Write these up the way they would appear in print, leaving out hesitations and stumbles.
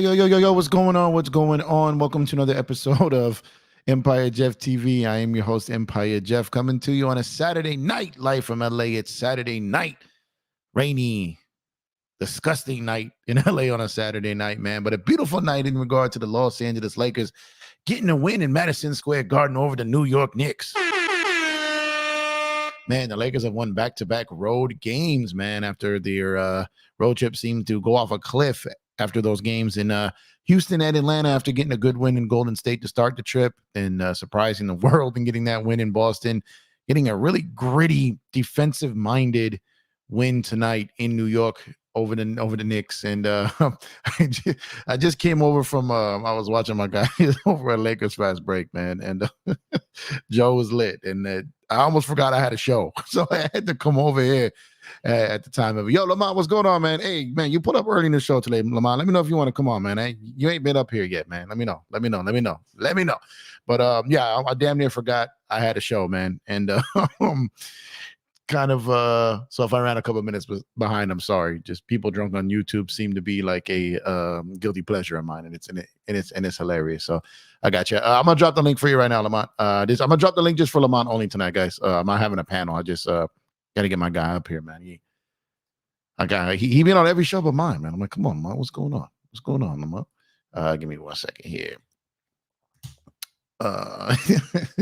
Yo, what's going on? What's going on? Welcome to another episode of Empire Jeff TV. I am your host, Empire Jeff, coming to you on a Saturday night, live from LA. It's Saturday night, rainy, disgusting night in LA on a Saturday night, man. But a beautiful night in regard to the Los Angeles Lakers getting a win in Madison Square Garden over the New York Knicks. Man, the Lakers have won back-to-back road games, man, after their road trip seemed to go off a cliff after those games in Houston and Atlanta after getting a good win in Golden State to start the trip and surprising the world and getting that win in Boston, getting a really gritty, defensive-minded win tonight in New York over the Knicks. And I just came over from I was watching my guys over at Lakers Fast Break, man, and Joe was lit, and I almost forgot I had a show, so I had to come over here at the time of it. Yo, Lamont, what's going on, man? Hey, man, you put up early in the show today, Lamont. Let me know if you want to come on, man. You ain't been up here yet, man. Let me know. But yeah, I damn near forgot I had a show, man, and kind of so if I ran a couple of minutes behind, I'm sorry. Just people drunk on YouTube seem to be like a guilty pleasure of mine, and it's hilarious. So I got you. I'm gonna drop the link for you right now, Lamont. I'm gonna drop the link just for Lamont only tonight, guys. I'm not having a panel. I just gotta get my guy up here, man. He been on every show but mine, man. I'm like, come on, Lamont, what's going on? What's going on, Lamont? Give me 1 second here.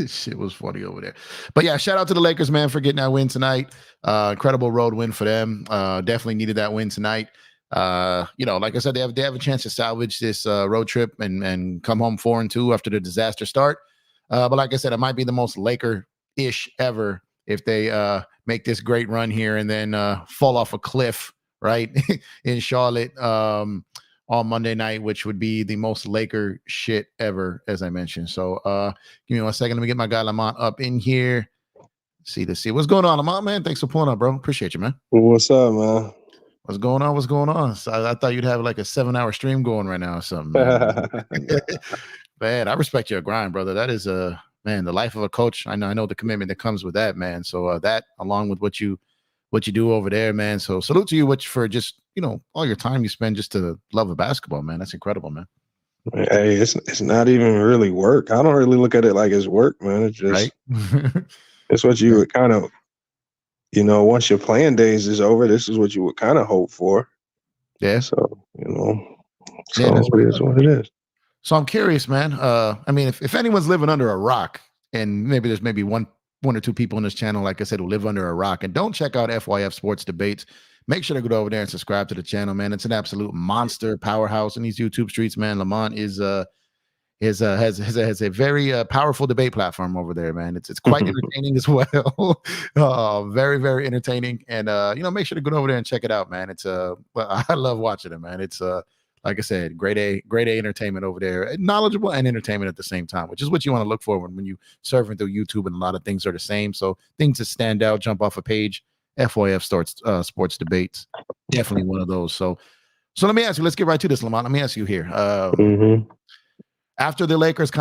Shit was funny over there, but yeah, shout out to the Lakers, man, for getting that win tonight. Incredible road win for them. Definitely needed that win tonight. Like I said, they have a chance to salvage this road trip and come home 4-2 after the disaster start. But like I said, it might be the most Laker-ish ever if they make this great run here and then fall off a cliff right in Charlotte on Monday night, which would be the most Laker shit ever, as I mentioned. So give me 1 second. Let me get my guy Lamont up in here. See what's going on, Lamont, man. Thanks for pulling up, bro. Appreciate you, man. What's up, man? What's going on? So I thought you'd have like a 7-hour stream going right now or something, man. Man, I respect your grind, brother. That is man, the life of a coach. I know the commitment that comes with that, man. So that along with what you do over there, man. So salute to you for just, all your time you spend just to love of basketball, man. That's incredible, man. Hey, it's not even really work. I don't really look at it like it's work, man. It's just right? It's what you would kind of, once your playing days is over, this is what you would kind of hope for. Yeah. So, it is what it is. So I'm curious, man. I mean, if anyone's living under a rock, and maybe there's one or two people on this channel, like I said, who live under a rock and don't check out FYF Sports Debates, make sure to go over there and subscribe to the channel, man. It's an absolute monster powerhouse in these YouTube streets, man. Lamont has a very powerful debate platform over there, man. It's quite entertaining as well. Very, very entertaining. And make sure to go over there and check it out, man. It's I love watching it, man. It's like I said, grade A entertainment over there, knowledgeable and entertainment at the same time, which is what you want to look for when you surfing through YouTube, and a lot of things are the same. So things that stand out, jump off a page, FYF Sports Debates, definitely one of those. So let me ask you, let's get right to this, Lamont. Let me ask you here. After the Lakers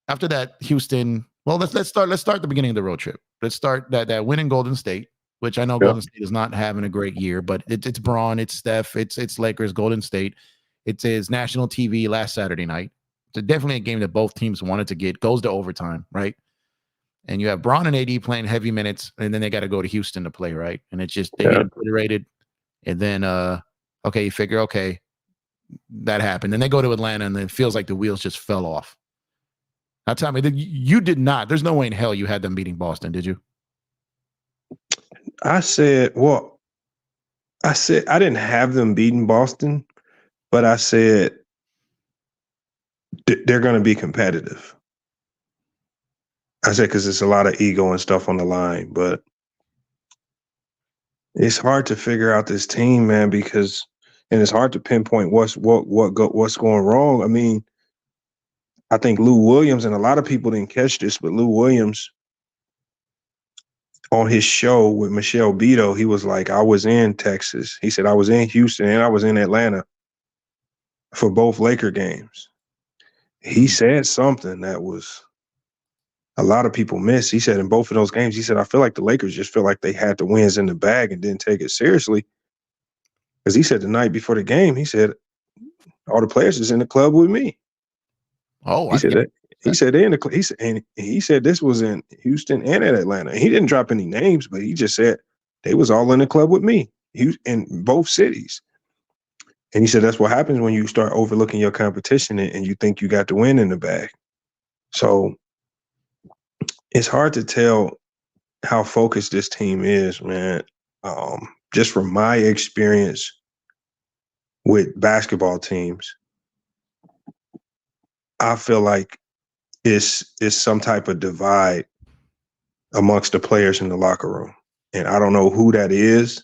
after that Houston, well, let's start the beginning of the road trip. Let's start that win in Golden State, which I know Golden State is not having a great year, but it's Braun, it's Steph, it's Lakers, Golden State. It is national TV last Saturday night. It's definitely a game that both teams wanted to get. Goes to overtime, right? And you have Braun and AD playing heavy minutes, and then they got to go to Houston to play, right? And it's just they get obliterated. And then you figure, okay, that happened. Then they go to Atlanta, and it feels like the wheels just fell off. Now tell me, you did not. There's no way in hell you had them beating Boston, did you? I said I didn't have them beating Boston, but I said they're going to be competitive. I said because it's a lot of ego and stuff on the line, but it's hard to figure out this team, man, and it's hard to pinpoint what's going wrong. I mean, I think Lou Williams, and a lot of people didn't catch this, but Lou Williams on his show with Michelle Beto, he was like, I was in Texas. He said, I was in Houston and I was in Atlanta for both Laker games. He said something that was a lot of people missed. He said in both of those games, he said, I feel like the Lakers just feel like they had the wins in the bag and didn't take it seriously. Because he said the night before the game, he said, All the players is in the club with me. Oh, He said that. He said they in the. He said this was in Houston and at Atlanta. He didn't drop any names, but he just said they was all in the club with me. In both cities. And he said that's what happens when you start overlooking your competition and you think you got the win in the bag. So it's hard to tell how focused this team is, man. Just from my experience with basketball teams, I feel like it's some type of divide amongst the players in the locker room. And I don't know who that is.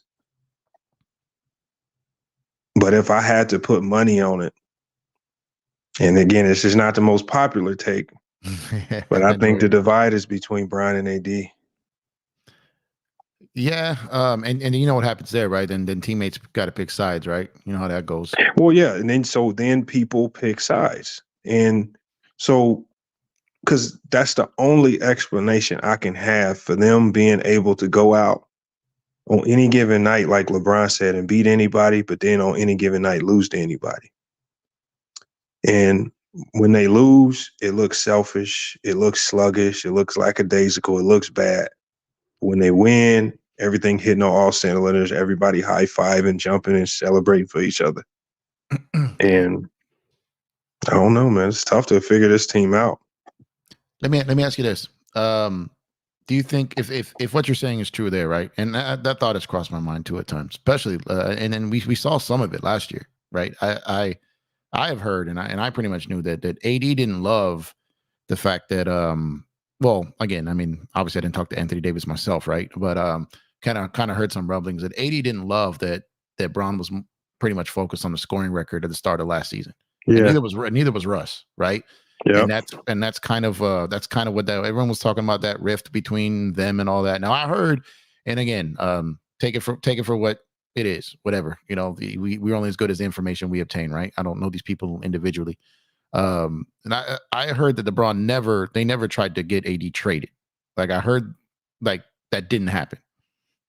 But if I had to put money on it, and again, this is not the most popular take, but I think the divide is between Bron and AD. Yeah, and you know what happens there, right? And then teammates got to pick sides, right? You know how that goes. Well, yeah, and then people pick sides, and so because that's the only explanation I can have for them being able to go out on any given night, like LeBron said, and beat anybody, but then on any given night lose to anybody. And when they lose, it looks selfish, it looks sluggish, it looks lackadaisical, it looks bad. When they win, everything hitting on all cylinders, everybody high-fiving, jumping, and celebrating for each other. And I don't know, man. It's tough to figure this team out. Let me ask you this. Do you think if what you're saying is true there, right? And that thought has crossed my mind too at times, especially and then we saw some of it last year, right? I have heard and I pretty much knew that AD didn't love the fact that well, again, I mean, obviously I didn't talk to Anthony Davis myself, right? But kind of heard some rumblings that AD didn't love that Bron was pretty much focused on the scoring record at the start of last season. Yeah. And neither was Russ, right? Yeah. And that's kind of what that everyone was talking about, that rift between them and all that. Now I heard, and again, take it for what it is, whatever. You know, we're only as good as the information we obtain, right? I don't know these people individually. And I heard that they never tried to get AD traded. Like I heard like that didn't happen.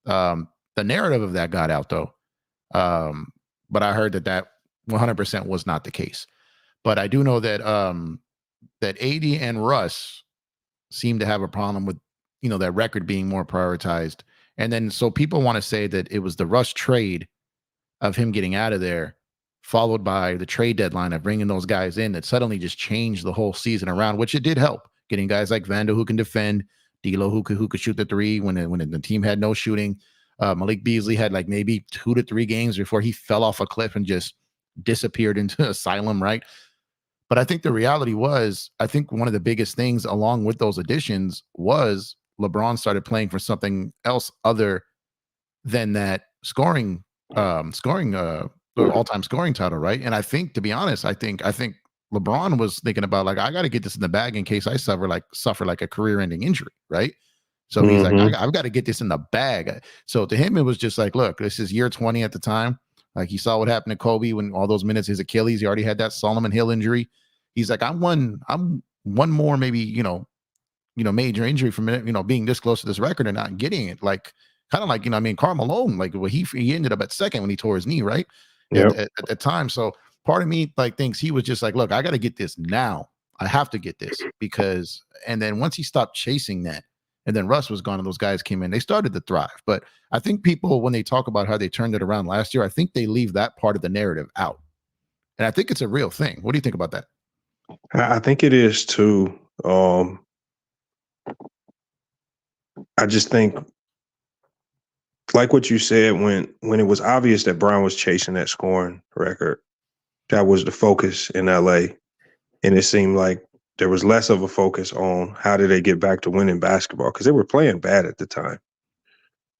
The narrative of that got out though. But I heard that 100% was not the case. But I do know that that AD and Russ seem to have a problem with, you know, that record being more prioritized. And then so people want to say that it was the Russ trade of him getting out of there, followed by the trade deadline of bringing those guys in, that suddenly just changed the whole season around, which it did help. Getting guys like Vando who can defend, D'Lo who could shoot the three when the team had no shooting. Malik Beasley had like maybe 2 to 3 games before he fell off a cliff and just disappeared into asylum, right? But I think the reality was, I think one of the biggest things along with those additions was LeBron started playing for something else other than that scoring all-time scoring title, right? And I think, to be honest, I think LeBron was thinking about like, I got to get this in the bag in case I suffer like a career-ending injury, right? So he's like, I've got to get this in the bag. So to him, it was just like, look, this is year 20 at the time. Like he saw what happened to Kobe when all those minutes, his Achilles, he already had that Solomon Hill injury. He's like, I'm one more, maybe, you know, major injury from, you know, being this close to this record and not getting it. Like, kind of like, you know, I mean, Karl Malone, like he ended up at second when he tore his knee, right? Yep. At the time. So part of me like thinks he was just like, look, I got to get this now. I have to get this because, and then once he stopped chasing that, and then Russ was gone and those guys came in, they started to thrive. But I think people, when they talk about how they turned it around last year, I think they leave that part of the narrative out. And I think it's a real thing. What do you think about that? I think it is too. I just think, like what you said, when it was obvious that Bron was chasing that scoring record, that was the focus in LA. And it seemed like there was less of a focus on how did they get back to winning basketball, because they were playing bad at the time,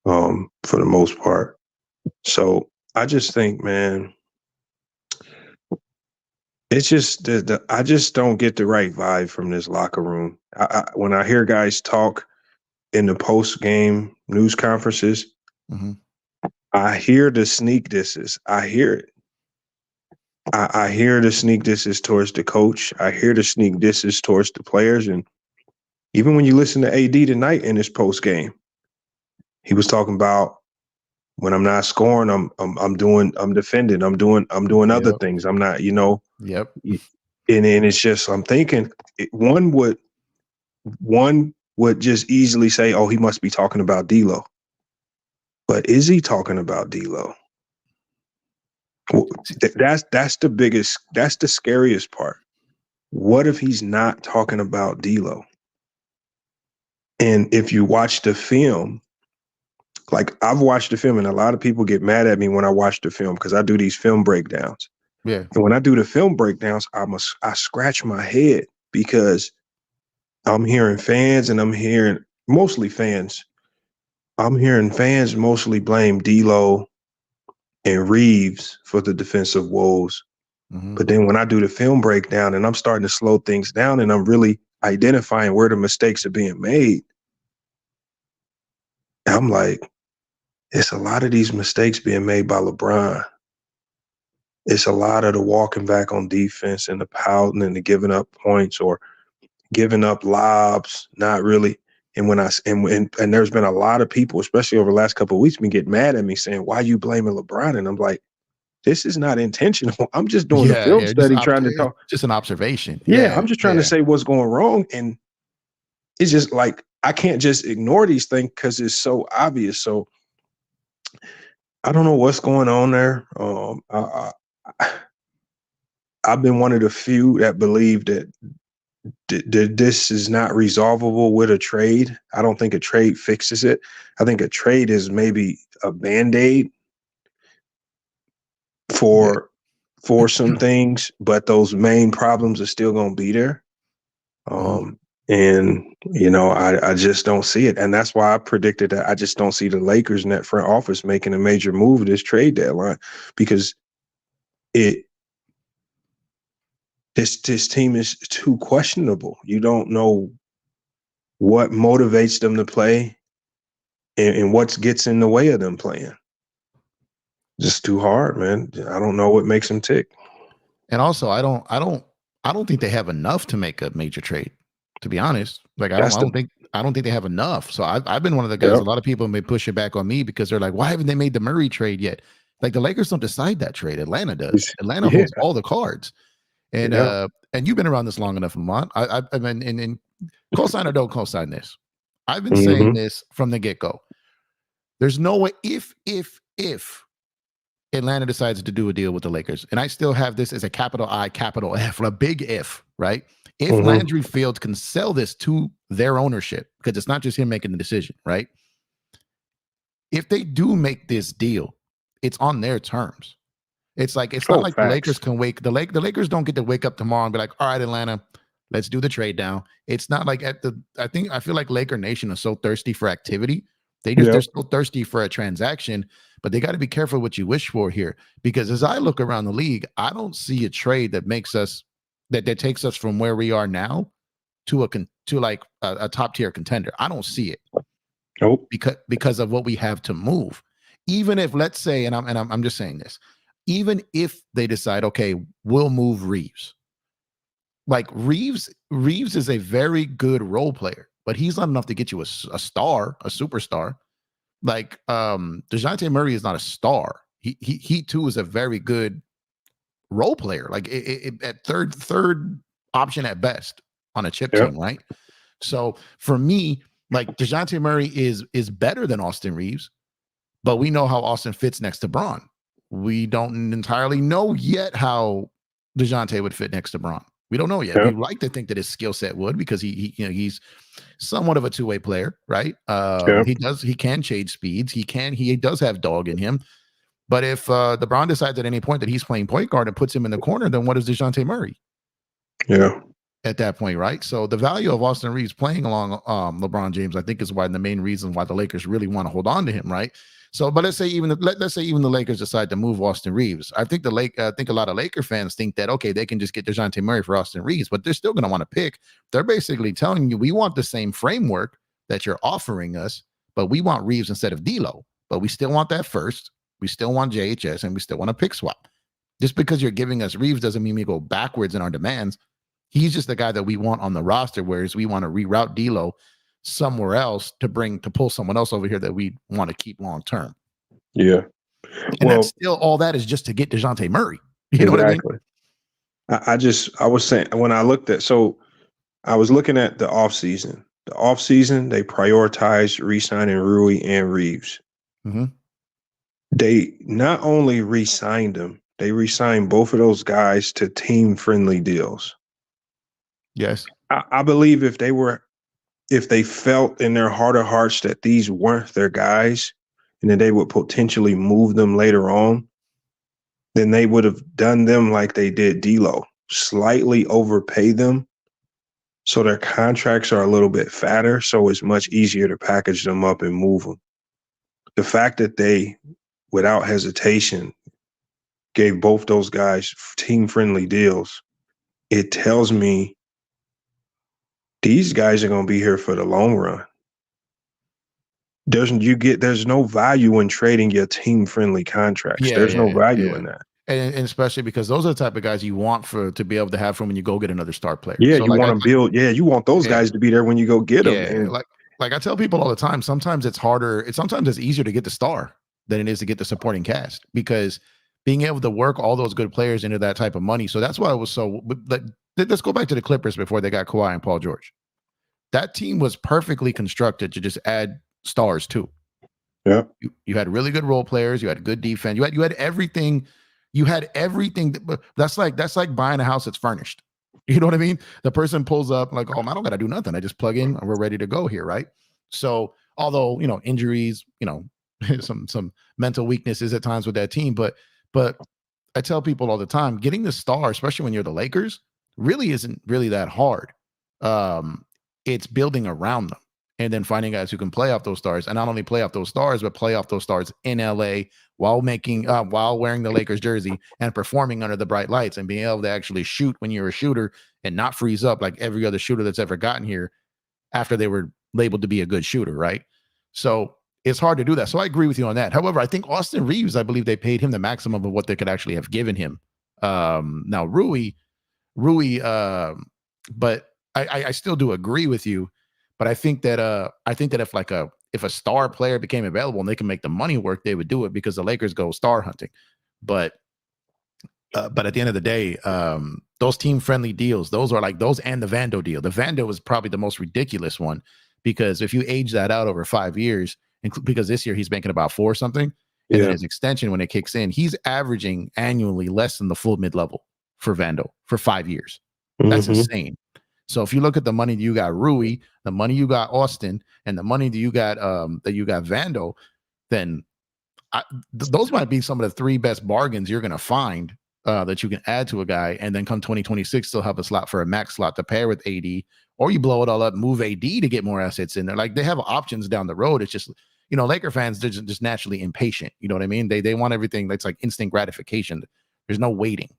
for the most part. So I just think, man, it's just I just don't get the right vibe from this locker room. When I hear guys talk in the post-game news conferences, I hear the sneak disses. I hear it. I hear the sneak disses towards the coach. I hear the sneak disses towards the players. And even when you listen to AD tonight in his post game, he was talking about, when I'm not scoring, I'm defending, I'm doing other things. I'm not, you know, Yep. And then it's just, I'm thinking one would just easily say, oh, he must be talking about D'Lo. But is he talking about D'Lo? That's the biggest, that's the scariest part. What if he's not talking about D'Lo? And if you watch the film, like I've watched the film, and a lot of people get mad at me when I watch the film because I do these film breakdowns. Yeah. And when I do the film breakdowns, I scratch my head because I'm hearing fans, and I'm hearing mostly fans. I'm hearing fans mostly blame D'Lo and Reaves for the defensive woes. Mm-hmm. But then when I do the film breakdown and I'm starting to slow things down and I'm really identifying where the mistakes are being made, I'm like, it's a lot of these mistakes being made by LeBron. It's a lot of the walking back on defense and the pouting and the giving up points or giving up lobs, not really. And when and there's been a lot of people, especially over the last couple of weeks, been getting mad at me saying, why are you blaming LeBron? And I'm like, this is not intentional. I'm just doing the film study trying to talk. Just an observation. Yeah, I'm just trying to say what's going wrong. And it's just like, I can't just ignore these things because it's so obvious. So I don't know what's going on there. I've been one of the few that believe that this is not resolvable with a trade. I don't think a trade fixes it. I think a trade is maybe a Band-Aid for some things, but those main problems are still going to be there. And, you know, I just don't see it. And that's why I predicted that I just don't see the Lakers in that front office making a major move this trade deadline, because this team is too questionable. You don't know what motivates them to play and what gets in the way of them playing. Just too hard, man. I don't know what makes them tick. And also, I don't think they have enough to make a major trade, to be honest. Like I don't think they have enough. So I've been one of the guys. A lot of people may push it back on me because they're like, why haven't they made the Murray trade yet? Like the Lakers don't decide that trade. Atlanta does. Atlanta holds all the cards. And you've been around this long enough, Lamont. I've been in co-sign or don't co-sign this. I've been saying this from the get-go. There's no way if Atlanta decides to do a deal with the Lakers, and I still have this as a capital I, capital F, a big if, right? If Landry Fields can sell this to their ownership, because it's not just him making the decision, right? If they do make this deal, it's on their terms. It's like it's not like the Lakers can the Lakers don't get to wake up tomorrow and be like, all right, Atlanta, let's do the trade down. It's not like I feel like Laker Nation is so thirsty for activity. They're so thirsty for a transaction, but they got to be careful what you wish for here. Because as I look around the league, I don't see a trade that makes us that takes us from where we are now to a top tier contender. I don't see it. Nope. Because of what we have to move. Even if, let's say, and I'm just saying this, even if they decide, okay, we'll move Reaves. Like Reaves is a very good role player, but he's not enough to get you a star, a superstar. Like DeJounte Murray is not a star. He too is a very good role player. Like at third option at best on a chip team, right? So for me, like DeJounte Murray is better than Austin Reaves, but we know how Austin fits next to Bron. We don't entirely know yet how DeJounte would fit next to Bron. We don't know yet. We like to think that his skill set would, because he's somewhat of a two-way player, right? He can change speeds. He does have dog in him. But if LeBron decides at any point that he's playing point guard and puts him in the corner, then what is DeJounte Murray? Yeah. At that point, right? So the value of Austin Reaves playing along LeBron James, I think, is the main reason why the Lakers really want to hold on to him, right? So, but let's say even the Lakers decide to move Austin Reaves. I think a lot of Laker fans think that, okay, they can just get DeJounte Murray for Austin Reaves, but they're still going to want to pick. They're basically telling you, we want the same framework that you're offering us, but we want Reaves instead of D'Lo. But we still want that first. We still want JHS, and we still want a pick swap. Just because you're giving us Reaves doesn't mean we go backwards in our demands. He's just the guy that we want on the roster, whereas we want to reroute D'Lo somewhere else to pull someone else over here that we want to keep long term. Yeah. And that's still all that is just to get DeJounte Murray. You know what I mean? I was saying when I looked at I was looking at the offseason. The offseason, they prioritized re-signing Rui and Reaves. Mm-hmm. They not only re-signed them, they re-signed both of those guys to team-friendly deals. Yes. I believe if they felt in their heart of hearts that these weren't their guys and that they would potentially move them later on, then they would have done them like they did D'Lo, slightly overpay them so their contracts are a little bit fatter, so it's much easier to package them up and move them. The fact that they, without hesitation, gave both those guys team-friendly deals, it tells me these guys are going to be here for the long run. There's no value in trading your team-friendly contracts. There's no value in that. And especially because those are the type of guys you want to be able to have from when you go get another star player. Yeah, so you want to build. Yeah, you want those guys to be there when you go get them. And like I tell people all the time, sometimes it's harder. Sometimes it's easier to get the star than it is to get the supporting cast, because being able to work all those good players into that type of money. So that's why it was so. Let's go back to the Clippers before they got Kawhi and Paul George. That team was perfectly constructed to just add stars too. Yeah, you had really good role players. You had good defense. You had everything. You had everything. That's like buying a house that's furnished. You know what I mean? The person pulls up like, oh, I don't got to do nothing. I just plug in and we're ready to go here, right? So although, injuries, some mental weaknesses at times with that team, but I tell people all the time, getting the star, especially when you're the Lakers, really isn't really that hard. It's building around them and then finding guys who can play off those stars, and not only play off those stars, but play off those stars in LA while wearing the Lakers jersey and performing under the bright lights and being able to actually shoot when you're a shooter and not freeze up like every other shooter that's ever gotten here after they were labeled to be a good shooter, right? So it's hard to do that. So I agree with you on that. However, I think Austin Reaves, I believe they paid him the maximum of what they could actually have given him. Now Rui, but I still do agree with you. But I think that if a star player became available and they can make the money work, they would do it, because the Lakers go star hunting. But at the end of the day, those team-friendly deals, those are like those, and the Vando deal. The Vando was probably the most ridiculous one, because if you age that out over 5 years, because this year he's making about 4 or something, and then his extension, when it kicks in, he's averaging annually less than the full mid-level for Vando for 5 years. That's insane. So if you look at the money that you got Rui, the money you got Austin, and the money that you got Vando, then those might be some of the 3 best bargains you're going to find that you can add to a guy, and then come 2026 still have a slot for a max slot to pair with AD, or you blow it all up, move AD to get more assets in there. Like, they have options down the road. It's just, Laker fans, they're just naturally impatient. You know what I mean? They want everything that's like instant gratification. There's no waiting,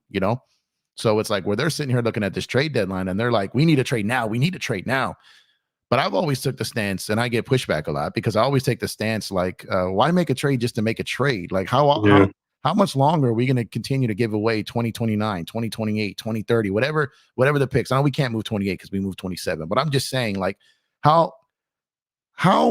So it's like where they're sitting here looking at this trade deadline and they're like, we need a trade now. We need a trade now. But I've always took the stance, and I get pushback a lot, because I always take the stance like, why make a trade just to make a trade? Like, how much longer are we going to continue to give away 2029, 2028, 2030, whatever the picks? I know we can't move 28 because we moved 27, but I'm just saying, like, how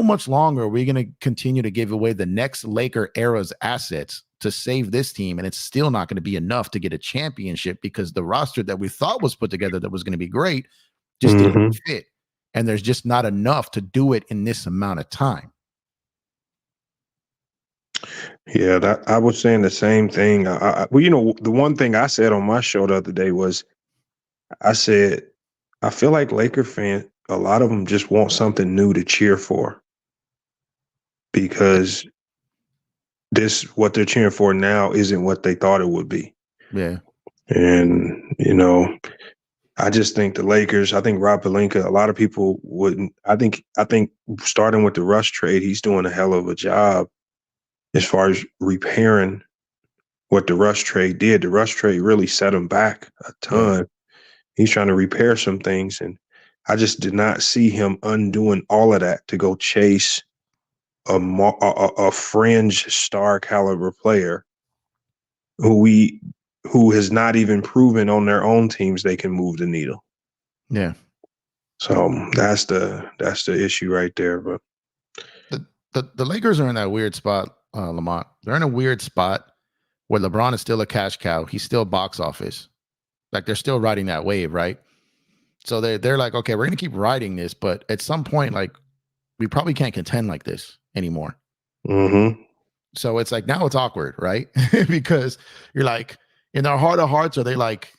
much longer are we going to continue to give away the next Laker era's assets to save this team? And it's still not going to be enough to get a championship, because the roster that we thought was put together that was going to be great just didn't fit. And there's just not enough to do it in this amount of time. Yeah, I was saying the same thing. Well, the one thing I said on my show the other day was, I said, I feel like Laker fans, a lot of them just want something new to cheer for, because what they're cheering for now isn't what they thought it would be. Yeah. And, I just think the Lakers, I think Rob Pelinka, a lot of people wouldn't. I think starting with the Russ trade, he's doing a hell of a job as far as repairing what the Russ trade did. The Russ trade really set him back a ton. Yeah. He's trying to repair some things, and I just did not see him undoing all of that to go chase a fringe star caliber player who has not even proven on their own teams they can move the needle. Yeah. So that's the issue right there. But the Lakers are in that weird spot, Lamont. They're in a weird spot where LeBron is still a cash cow. He's still box office. Like they're still riding that wave, right? So they're like, okay, we're gonna keep riding this, but at some point, like we probably can't contend like this anymore. Mm-hmm. So it's like now it's awkward, right? Because you're like, in their heart of hearts, are they like,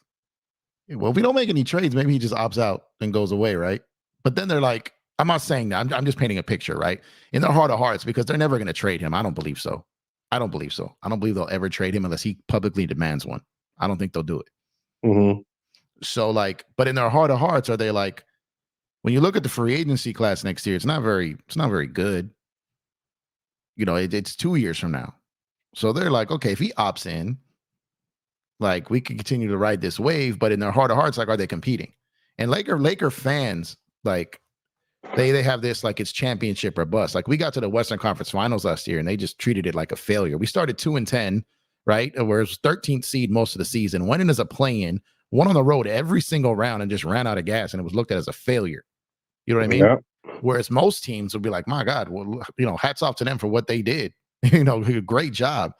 well, if we don't make any trades, maybe he just opts out and goes away, right? But then they're like, I'm not saying that. I'm just painting a picture, right? In their heart of hearts, because they're never going to trade him. I don't believe so. I don't believe so. I don't believe they'll ever trade him unless he publicly demands one. I don't think they'll do it. Mm-hmm. So like, but in their heart of hearts, are they like, when you look at the free agency class next year, it's not very good. You know, it's 2 years from now. So they're like, okay, if he opts in, like we can continue to ride this wave, but in their heart of hearts, like, are they competing? And Laker fans, like they have this like it's championship or bust. Like we got to the Western Conference Finals last year, and they just treated it like a failure. We started 2-10, right? Where it was 13th seed most of the season, went in as a play-in, won on the road every single round, and just ran out of gas, and it was looked at as a failure. You know what I mean? Yeah. Whereas most teams would be like, my God, well, you know, hats off to them for what they did. You know, great job.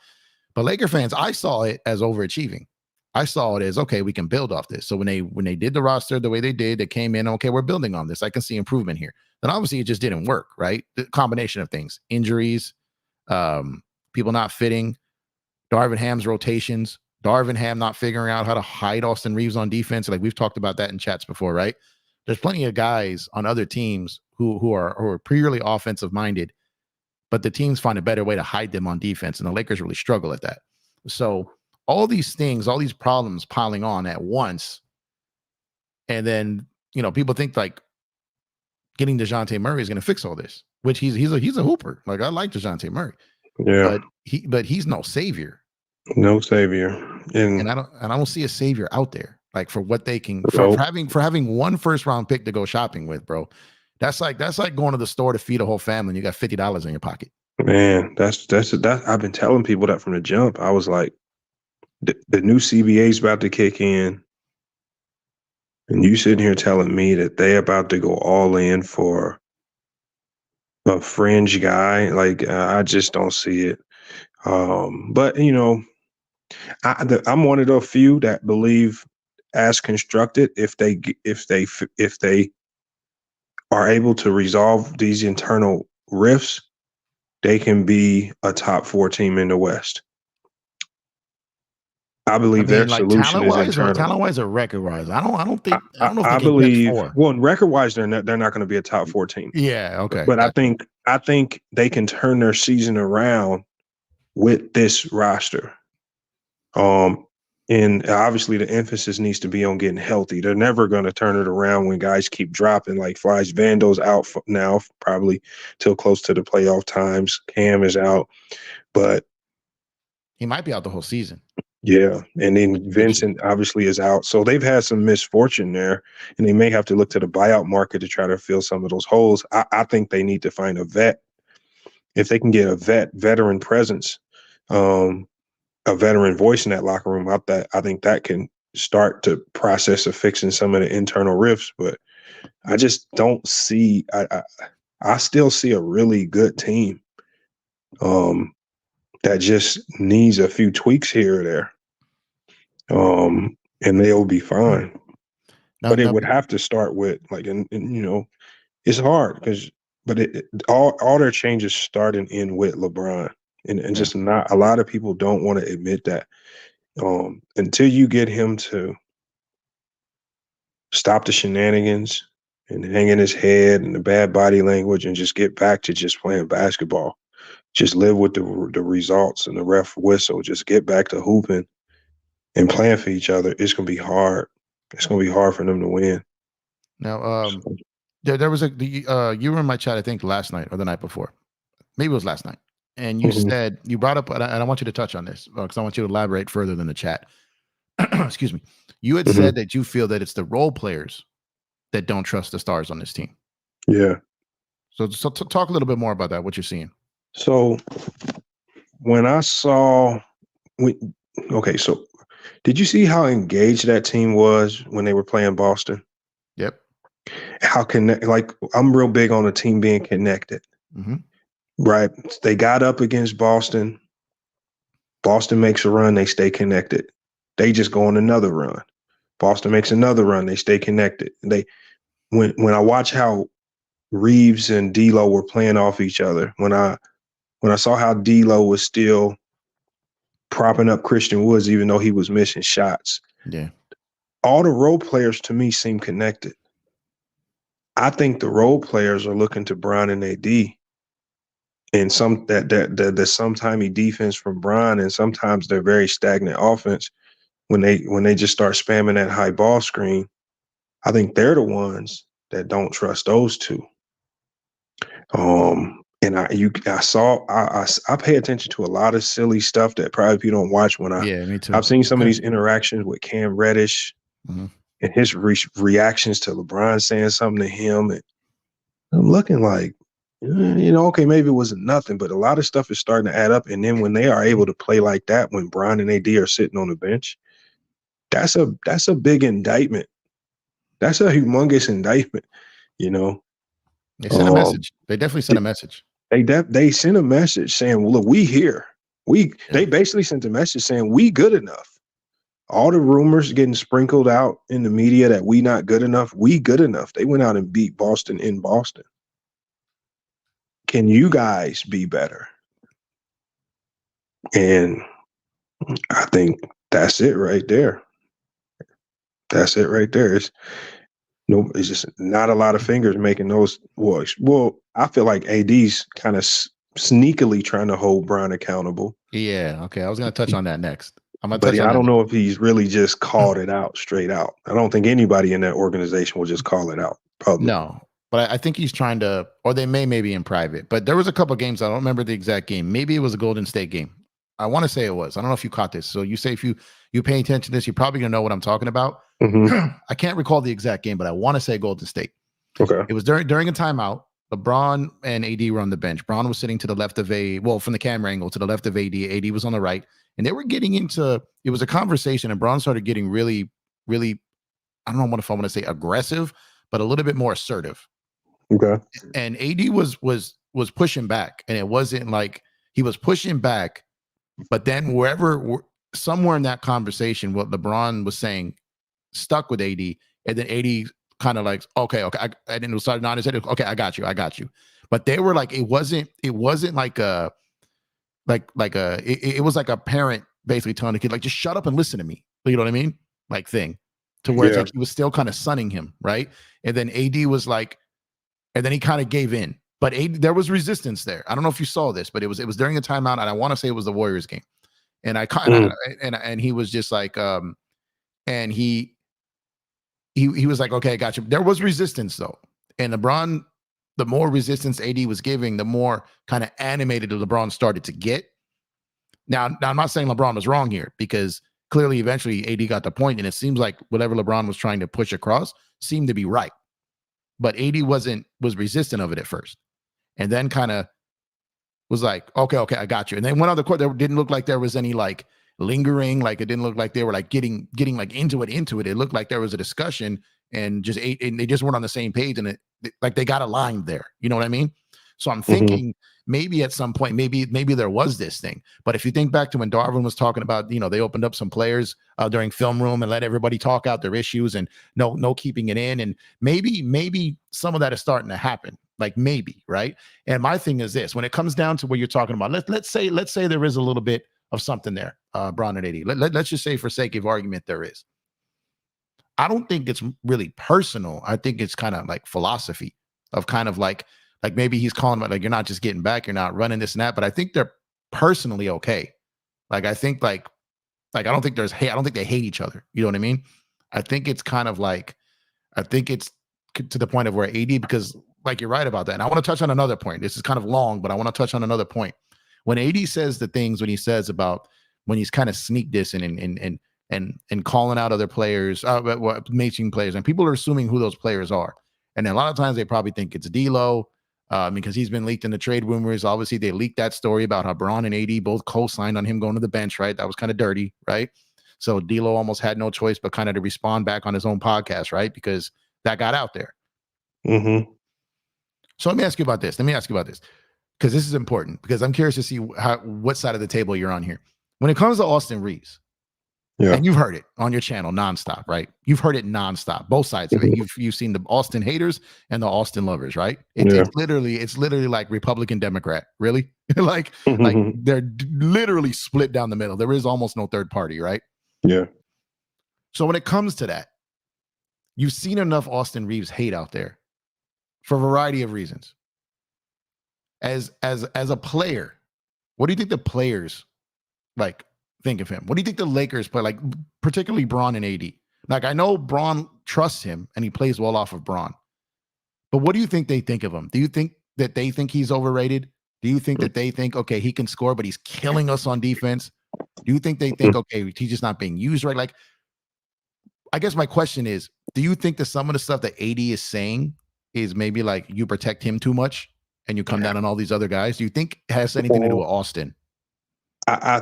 But Laker fans, I saw it as overachieving. I saw it as, okay, we can build off this. So when they did the roster the way they did, they came in, okay, we're building on this. I can see improvement here. Then obviously it just didn't work, right? The combination of things, injuries, people not fitting, Darvin Ham's rotations, Darvin Ham not figuring out how to hide Austin Reaves on defense. Like we've talked about that in chats before, right? There's plenty of guys on other teams who are purely offensive minded, but the teams find a better way to hide them on defense, and the Lakers really struggle at that. So all these things, all these problems piling on at once, and then you know people think like getting DeJounte Murray is going to fix all this, which he's a hooper. Like I like DeJounte Murray, Yeah. but he's no savior, No savior. and I don't see a savior out there like for what they can for having one first round pick to go shopping with, bro. That's like going to the store to feed a whole family and you got $50 in your pocket. Man, that's I've been telling people that from the jump. I was like, the new CBA is about to kick in, and you sitting here telling me that they about to go all in for a fringe guy. Like I just don't see it. But you know, I'm one of the few that believe, as constructed, if they are able to resolve these internal rifts, they can be a top 4 team in the West. I believe their like solution is internal. talent wise or record wise. I don't know if I they can catch believe, 4. well, record wise, they're not going to be a top 4 team. Yeah, okay. But I think they can turn their season around with this roster. And obviously the emphasis needs to be on getting healthy. They're never going to turn it around when guys keep dropping like flies. Vando's out now, probably till close to the playoff times. Cam is out, but he might be out the whole season. Yeah, and then Vincent obviously is out. So they've had some misfortune there, and they may have to look to the buyout market to try to fill some of those holes. I think they need to find a vet. If they can get a veteran presence, a veteran voice in that locker room, I think that can start to process of fixing some of the internal rifts. But I just don't see. I still see a really good team. That just needs a few tweaks here or there. And they'll be fine. But it would have to start with like, and you know, it's hard but all their changes start and end with LeBron, and just not a lot of people don't want to admit that. Until you get him to stop the shenanigans and hanging his head and the bad body language and just get back to just playing basketball, just live with the results and the ref whistle, just get back to hooping and playing for each other, it's going to be hard. It's going to be hard for them to win. Now, there was you were in my chat, I think last night or the night before. Maybe it was last night. And you said, you brought up, and I want you to touch on this because I want you to elaborate further than the chat. Excuse me. You had said that you feel that it's the role players that don't trust the stars on this team. Yeah. So talk a little bit more about that, what you're seeing. So when I saw, so did you see how engaged that team was when they were playing Boston? Yep. How I'm real big on a team being connected. Right. They got up against Boston. Boston makes a run. They stay connected. They just go on another run. Boston makes another run. They stay connected. When I watch how Reaves and D'Lo were playing off each other, when I saw how D'Lo was still propping up Christian Woods, even though he was missing shots. Yeah. All the role players to me seem connected. I think the role players are looking to Bron and AD, and the sometimey defense from Bron, and sometimes they're very stagnant offense when they just start spamming that high ball screen. I think they're the ones that don't trust those two. And I pay attention to a lot of silly stuff that probably people don't watch. Me too. I've seen some of these interactions with Cam Reddish and his reactions to LeBron saying something to him, and I'm looking like, okay, maybe it wasn't nothing, but a lot of stuff is starting to add up. And then when they are able to play like that, when Bron and AD are sitting on the bench, that's a big indictment. That's a humongous indictment, They sent a message. They definitely sent a message. They sent a message saying, well, look, we here. They basically sent a message saying we good enough. All the rumors getting sprinkled out in the media that we not good enough, we good enough. They went out and beat Boston in Boston. Can you guys be better? And I think that's it right there. That's it right there. It's just not a lot of fingers making those works. Well, I feel like AD's kind of sneakily trying to hold Bron accountable. Yeah. Okay. I was going to touch on that next. I don't know if he's really just called it out straight out. I don't think anybody in that organization will just call it out publicly. No, but I think he's trying to, or they maybe in private. But there was a couple of games. I don't remember the exact game. Maybe it was a Golden State game. I want to say it was. I don't know if you caught this. So you say if you pay attention to this, you're probably going to know what I'm talking about. I can't recall the exact game, but I want to say Golden State. Okay. It was during a timeout. LeBron and AD were on the bench. Bron was sitting to the left of from the camera angle to the left of AD. AD was on the right. And they were getting into, it was a conversation, and Bron started getting really, really, I don't know if I want to say aggressive, but a little bit more assertive. Okay. And AD was pushing back, and it wasn't like he was pushing back, but then somewhere in that conversation, what LeBron was saying stuck with AD, and then AD kind of like, okay, and then it started nodding his head, okay, I got you. But they were like, it wasn't like a, it was like a parent basically telling the kid, like, just shut up and listen to me. You know what I mean? Like thing, to where it's like he was still kind of sunning him, right? And then AD was like, and then he kind of gave in. But there was resistance there. I don't know if you saw this, but it was during a timeout, and I want to say it was the Warriors game. And and he was just like, and he was like, okay, I got you. There was resistance though, and LeBron, the more resistance AD was giving, the more kind of animated LeBron started to get. Now I'm not saying LeBron was wrong here, because clearly eventually AD got the point, and it seems like whatever LeBron was trying to push across seemed to be right. But AD was resistant of it at first, and then kind of was like, okay, I got you. And then went on the court. There didn't look like there was any like lingering, like it didn't look like they were like getting like into it. It looked like there was a discussion, and they just weren't on the same page, and like they got aligned there. You know what I mean? So I'm thinking maybe at some point, maybe there was this thing. But if you think back to when Darvin was talking about, they opened up some players during film room and let everybody talk out their issues, and no keeping it in. And maybe some of that is starting to happen. Like maybe, right? And my thing is this: when it comes down to what you're talking about, let's say there is a little bit of something there, Bron and AD. Let's just say, for sake of argument, there is. I don't think it's really personal. I think it's kind of like philosophy of kind of like maybe he's calling about, like, you're not just getting back, you're not running this and that. But I think they're personally okay. Like, I think like I don't think there's hate. I don't think they hate each other. You know what I mean? I think it's kind of like, I think it's to the point of where AD, because like you're right about that. And I want to touch on another point. This is kind of long, but I want to touch on another point. When AD says the things, when he says about when he's kind of sneak dissing and calling out other players, matching players, and people are assuming who those players are. And then a lot of times they probably think it's D'Lo, because he's been leaked in the trade rumors. Obviously, they leaked that story about how Bron and AD both co-signed on him going to the bench, right? That was kind of dirty, right? So D'Lo almost had no choice but kind of to respond back on his own podcast, right? Because that got out there. So let me ask you about this. Because this is important, because I'm curious to see what side of the table you're on here. When it comes to Austin Reaves, Yeah. And you've heard it on your channel nonstop, right? You've heard it nonstop, both sides of it. You've seen the Austin haters and the Austin lovers, right? It's literally like Republican Democrat, really. like they're literally split down the middle. There is almost no third party, right? Yeah. So when it comes to that, you've seen enough Austin Reaves hate out there for a variety of reasons. As a player, what do you think the players like think of him? What do you think the Lakers play, like particularly Bron and AD? Like, I know Bron trusts him and he plays well off of Bron, but what do you think they think of him? Do you think that they think he's overrated? Do you think that they think, okay, he can score, but he's killing us on defense? Do you think they think, okay, he's just not being used right? Like, I guess my question is, do you think that some of the stuff that AD is saying is maybe like you protect him too much and you come down on all these other guys? Do you think it has anything to do with Austin? I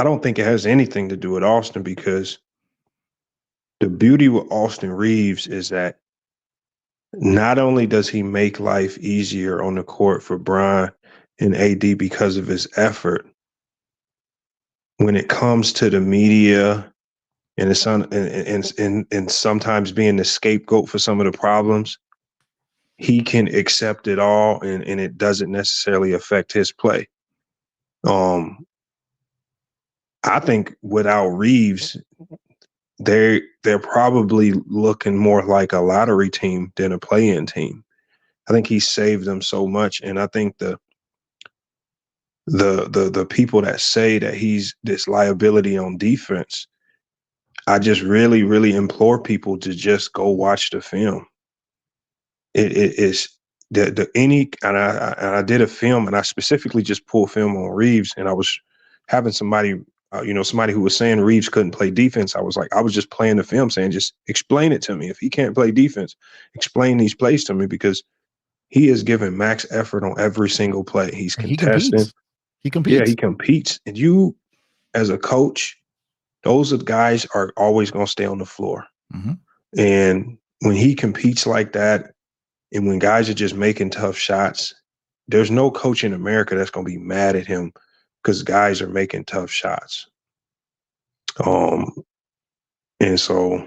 don't think it has anything to do with Austin, because the beauty with Austin Reaves is that not only does he make life easier on the court for Bron and AD because of his effort, when it comes to the media and and sometimes being the scapegoat for some of the problems, he can accept it all, and it doesn't necessarily affect his play. I think without Reaves, they're probably looking more like a lottery team than a play-in team. I think he saved them so much, and I think the people that say that he's this liability on defense, I just really, really implore people to just go watch the film. It is I did a film, and I specifically just pulled film on Reaves, and I was having somebody who was saying Reaves couldn't play defense. I was just playing the film saying, just explain it to me. If he can't play defense, explain these plays to me, because he is giving max effort on every single play. He's contesting. He competes. Yeah, he competes. And you, as a coach, those guys are always going to stay on the floor. Mm-hmm. And when he competes like that, and when guys are just making tough shots, there's no coach in America that's going to be mad at him because guys are making tough shots. And so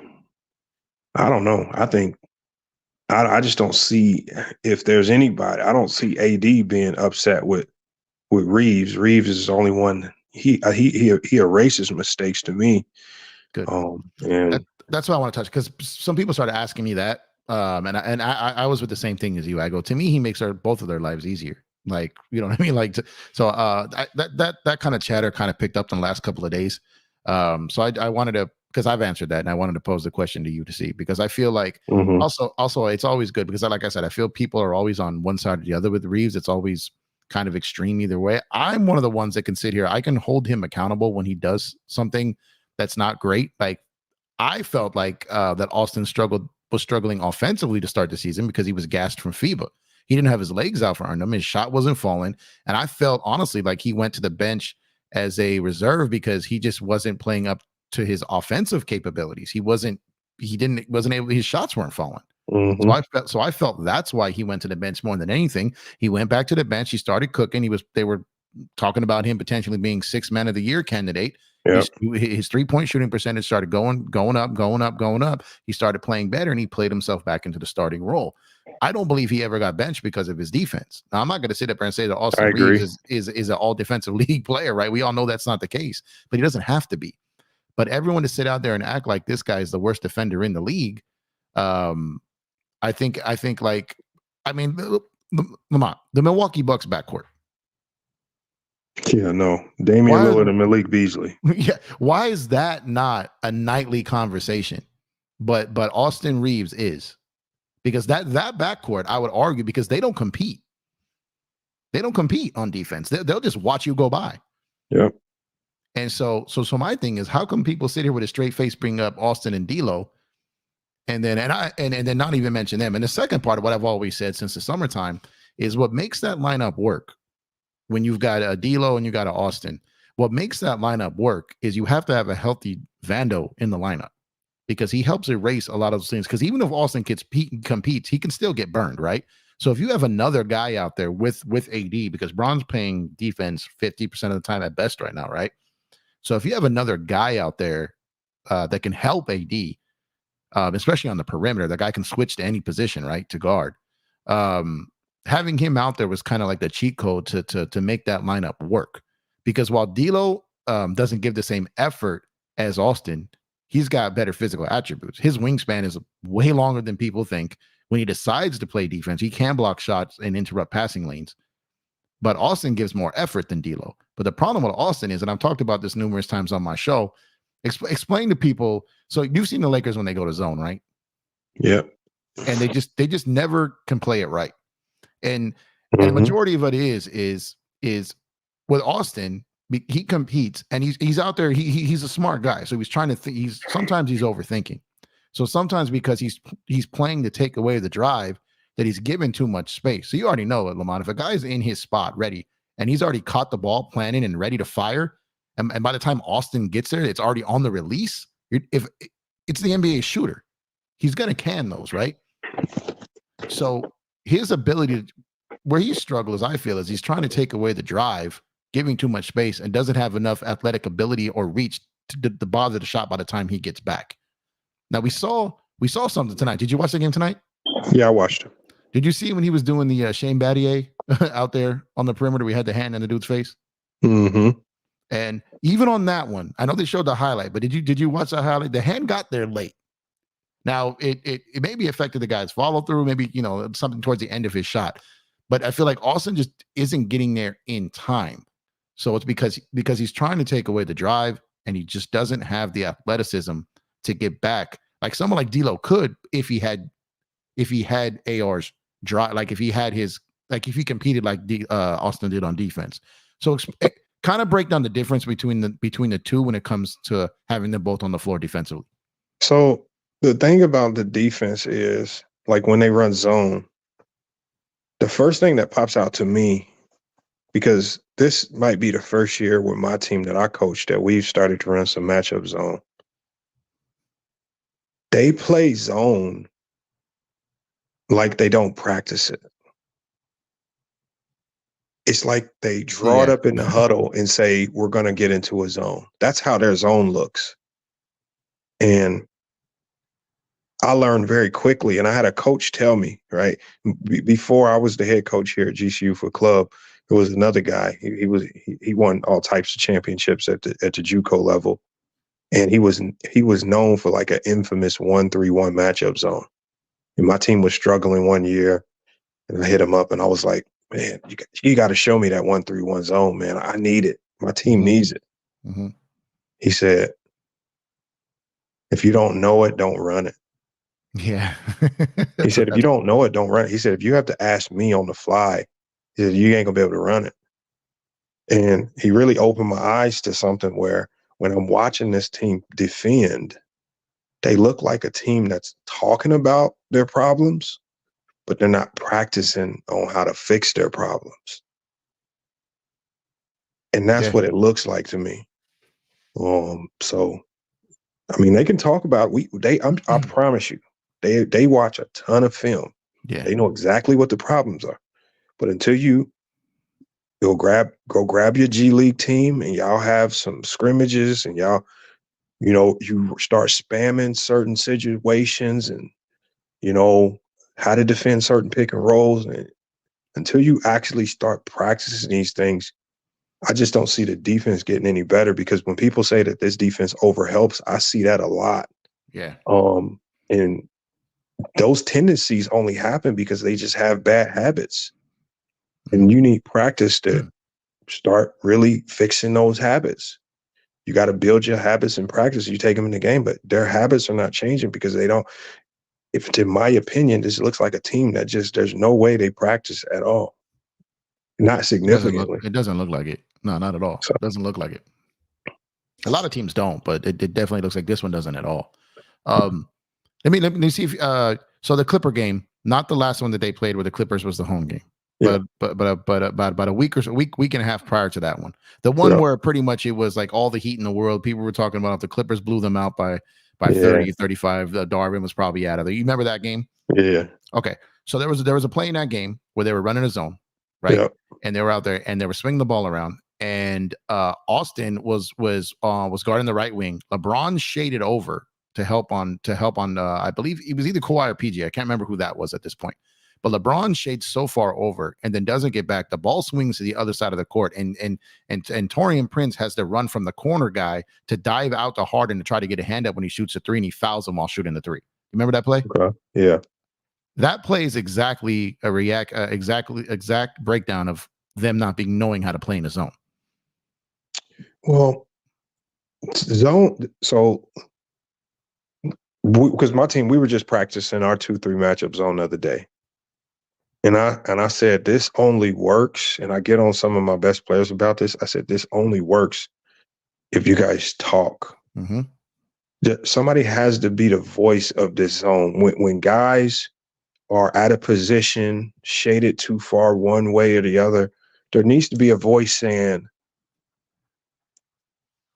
I don't know. I think I just don't see, if there's anybody, I don't see AD being upset with Reaves. Reaves is the only one. He erases mistakes to me. Good. And that's what I want to touch, because some people started asking me that. And I was with the same thing as you. I go, to me, he makes both of their lives easier. Like, you know what I mean? Like, that kind of chatter kind of picked up in the last couple of days. So I wanted to, because I've answered that, and I wanted to pose the question to you to see, because I feel like also it's always good, because like I said, I feel people are always on one side or the other with Reaves. It's always kind of extreme either way. I'm one of the ones that can sit here. I can hold him accountable when he does something that's not great. Like, I felt like that Austin was struggling offensively to start the season because he was gassed from FIBA. He didn't have his legs out for him. His shot wasn't falling. And I felt honestly like he went to the bench as a reserve because he just wasn't playing up to his offensive capabilities. His shots weren't falling. So I felt that's why he went to the bench more than anything. He went back to the bench. He started cooking. They were talking about him potentially being 6th man of the year candidate. Yep. His 3-point shooting percentage started going up. He started playing better, and he played himself back into the starting role. I don't believe he ever got benched because of his defense. Now, I'm not going to sit up there and say that Austin Reaves is an all defensive league player, right? We all know that's not the case, but he doesn't have to be. But everyone to sit out there and act like this guy is the worst defender in the league, I think the Milwaukee Bucks backcourt. Yeah, no. Damian Lillard and Malik Beasley. Yeah. Why is that not a nightly conversation? But Austin Reaves is. Because that backcourt, I would argue, because they don't compete. They don't compete on defense. They'll just watch you go by. Yep. And so my thing is, how come people sit here with a straight face, bring up Austin and D'Lo, and then not even mention them? And the second part of what I've always said since the summertime is what makes that lineup work. When you've got a D'Lo and you got an Austin, what makes that lineup work is you have to have a healthy Vando in the lineup, because he helps erase a lot of those things. Because even if Austin competes, he can still get burned, right? So if you have another guy out there with AD, because Bron's playing defense 50% of the time at best right now, right? So if you have another guy out there that can help AD, especially on the perimeter, the guy can switch to any position, right, to guard. Having him out there was kind of like the cheat code to make that lineup work. Because while D'Lo doesn't give the same effort as Austin, he's got better physical attributes. His wingspan is way longer than people think. When he decides to play defense, he can block shots and interrupt passing lanes. But Austin gives more effort than D'Lo. But the problem with Austin is, and I've talked about this numerous times on my show, explain to people. So you've seen the Lakers when they go to zone, right? Yeah. And they just never can play it right. And the majority of it is with Austin, he competes and he's out there. He's a smart guy, so he's trying to think. Sometimes he's overthinking. So sometimes because he's playing to take away the drive, that he's given too much space. So you already know it, Lamont. If a guy's in his spot ready and he's already caught the ball, planning and ready to fire, and by the time Austin gets there, it's already on the release. If it's the NBA shooter, he's gonna can those, right? So his ability where he struggles, I feel, is he's trying to take away the drive, giving too much space, and doesn't have enough athletic ability or reach to bother the shot by the time he gets back. Now we saw something tonight. Did you watch the game tonight? Yeah, I watched him. Did you see when he was doing the Shane Battier out there on the perimeter? We had the hand in the dude's face. Mm-hmm. And even on that one, I know they showed the highlight, but did you watch the highlight? The hand got there late. Now it maybe affected the guy's follow through, maybe something towards the end of his shot. But I feel like Austin just isn't getting there in time. So it's because he's trying to take away the drive and he just doesn't have the athleticism to get back. Like someone like D'Lo could if he had AR's drive, like if he competed like Austin did on defense. So kind of break down the difference between the two when it comes to having them both on the floor defensively. So the thing about the defense is, like when they run zone, the first thing that pops out to me, because this might be the first year with my team that I coached that we've started to run some matchup zone. They play zone like they don't practice it. It's like they draw it up in the huddle and say, we're going to get into a zone. That's how their zone looks. And I learned very quickly, and I had a coach tell me, right, before I was the head coach here at GCU for club, there was another guy. He won all types of championships at the JUCO level, and he was known for like an infamous 1-3-1 matchup zone. And my team was struggling one year, and I hit him up, and I was like, man, you got to show me that 1-3-1 zone, man. I need it. My team needs it. Mm-hmm. He said, if you don't know it, don't run it. Yeah. He said, if you don't know it, don't run it. He said, if you have to ask me on the fly, he said, you ain't gonna be able to run it. And he really opened my eyes to something where when I'm watching this team defend, they look like a team that's talking about their problems, but they're not practicing on how to fix their problems. And that's what it looks like to me. So, I mean, they can talk about I promise you, they watch a ton of film. Yeah. They know exactly what the problems are. But until you go grab your G League team and y'all have some scrimmages and y'all, you start spamming certain situations and, how to defend certain pick and rolls. And until you actually start practicing these things, I just don't see the defense getting any better, because when people say that this defense overhelps, I see that a lot. Yeah. And those tendencies only happen because they just have bad habits. And you need practice to start really fixing those habits. You got to build your habits in practice. You take them in the game, but their habits are not changing because they don't. If, in my opinion, this looks like a team that there's no way they practice at all. Not significantly. It doesn't look like it. No, not at all. It doesn't look like it. A lot of teams don't, but it definitely looks like this one doesn't at all. Let me see if so the Clipper game, not the last one that they played where the Clippers was the home game. But about a week and a half prior to that one, the one where pretty much it was like all the heat in the world. People were talking about if the Clippers blew them out by 30, 35. Darvin was probably out of there. You remember that game? Yeah. Okay. So there was a play in that game where they were running a zone, right? Yep. And they were out there and they were swinging the ball around. and Austin was guarding the right wing. LeBron shaded over to help on I believe it was either Kawhi or PG. I can't remember who that was at this point. But LeBron shades so far over and then doesn't get back. The ball swings to the other side of the court, and Taurean Prince has to run from the corner guy to dive out to Harden to try to get a hand up when he shoots a three, and he fouls him while shooting the three. Remember that play? Okay. Yeah. That play is exactly a exact breakdown of them not knowing how to play in the zone. Well, zone. So, because my team, we were just practicing our 2-3 matchup zone the other day. And I said, this only works, and I get on some of my best players about this. I said, this only works if you guys talk. Mm-hmm. Somebody has to be the voice of this zone. When guys are out of position, shaded too far one way or the other, there needs to be a voice saying,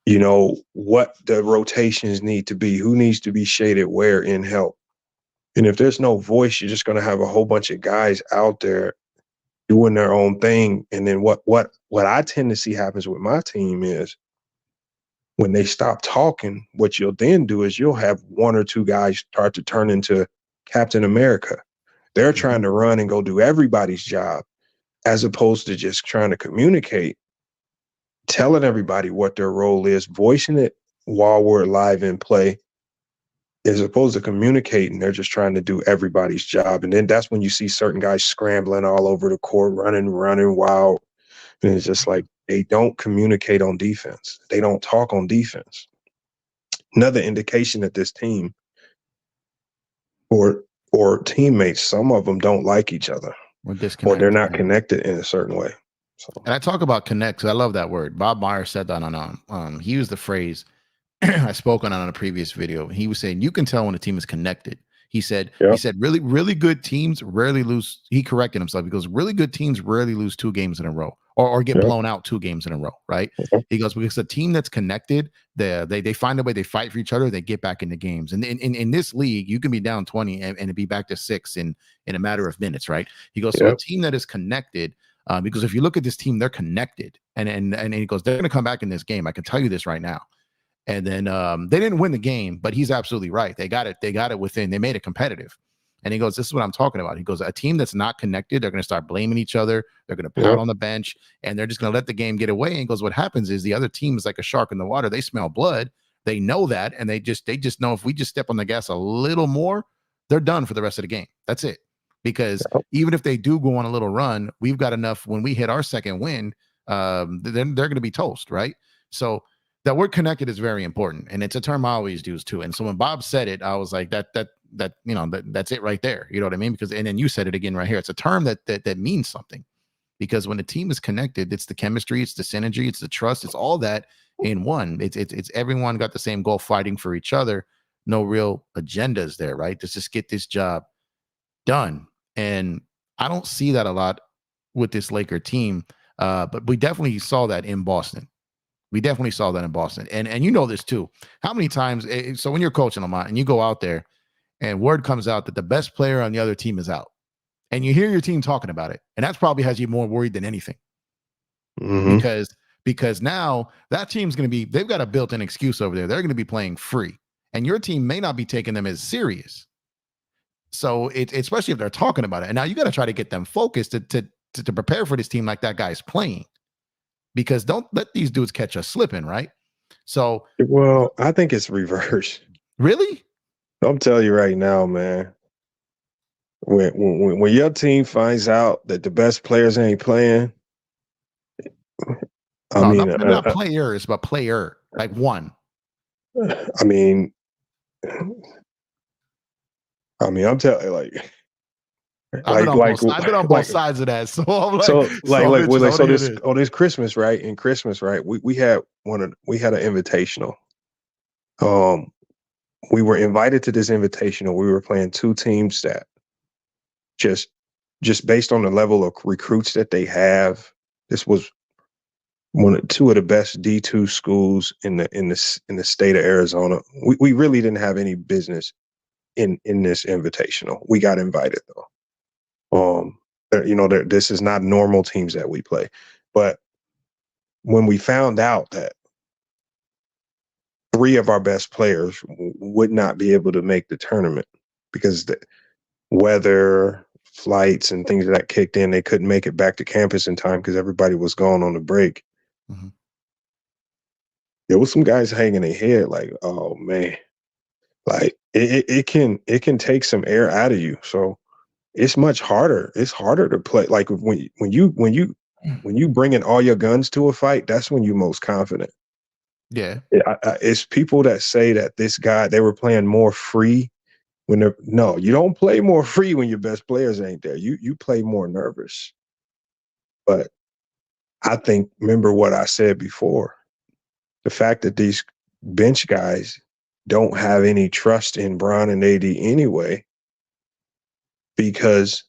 you know, what the rotations need to be, who needs to be shaded where in help. And if there's no voice, you're just going to have a whole bunch of guys out there doing their own thing. And then what I tend to see happens with my team is when they stop talking, what you'll then do is you'll have one or two guys start to turn into Captain America. They're trying to run and go do everybody's job as opposed to just trying to communicate, telling everybody what their role is, voicing it while we're live in play, as opposed to communicating. They're just trying to do everybody's job. And then that's when you see certain guys scrambling all over the court, running wild. And it's just like they don't communicate on defense. They don't talk on defense. Another indication that this team or teammates, some of them don't like each other. Or they're not connected in a certain way. So. And I talk about connect because I love that word. Bob Myers said that on he used the phrase I spoke on a previous video. He was saying you can tell when a team is connected. He said really, really good teams rarely lose. He corrected himself. He goes, really good teams rarely lose 2 games in a row or get blown out 2 games in a row, right? He goes, because a team that's connected, they find a way, they fight for each other, they get back into games. And in this league, you can be down 20 and be back to 6 in a matter of minutes, right? He goes, so a team that is connected, because if you look at this team, they're connected. And he goes, they're going to come back in this game. I can tell you this right now. And then they didn't win the game, but he's absolutely right. They got it within. They made it competitive. And he goes, this is what I'm talking about. He goes, a team that's not connected, they're going to start blaming each other. They're going to pound on the bench, and they're just going to let the game get away. And he goes, what happens is the other team is like a shark in the water. They smell blood. They know that, and they just know if we just step on the gas a little more, they're done for the rest of the game. That's it. Because even if they do go on a little run, we've got enough. When we hit our second win, then they're going to be toast, right? So that word connected is very important, and it's a term I always use too. And so when Bob said it, I was like, that's it right there. You know what I mean? Because and then you said it again right here. It's a term that means something, because when a team is connected, it's the chemistry, it's the synergy, it's the trust, it's all that in one. It's everyone got the same goal, fighting for each other. No real agendas there, right? Just get this job done. And I don't see that a lot with this Laker team, but we definitely saw that in Boston. And you know this too. How many times? So when you're coaching a lot and you go out there and word comes out that the best player on the other team is out, and you hear your team talking about it, and that probably has you more worried than anything. Because now that team's going to be, they've got a built-in excuse over there. They're going to be playing free, and your team may not be taking them as serious. So especially if they're talking about it. And now you got to try to get them focused to prepare for this team like that guy's playing. Because don't let these dudes catch us slipping, right? So, well, I think it's reverse. Really? I'm telling you right now, man. When your team finds out that the best players ain't playing, not players, but player, like one. I mean, I'm telling you, like. I've been on both sides of that. So I'm like, on this Christmas, right? In Christmas, right? We had an invitational. We were invited to this invitational. We were playing 2 teams that just based on the level of recruits that they have, this was 2 of the best D2 schools in the state of Arizona. We really didn't have any business in this invitational. We got invited though. This is not normal teams that we play, but when we found out that 3 of our best players would not be able to make the tournament because the weather, flights, and things that kicked in, they couldn't make it back to campus in time because everybody was gone on the break. Mm-hmm. There was some guys hanging their head like, oh man, like it can take some air out of you. So it's much harder. It's harder to play. Like when you bring in all your guns to a fight, that's when you're most confident. Yeah. It's people that say that they were playing more free when they're no, you don't play more free when your best players ain't there. You play more nervous. But I think remember what I said before. The fact that these bench guys don't have any trust in Bron and AD anyway, because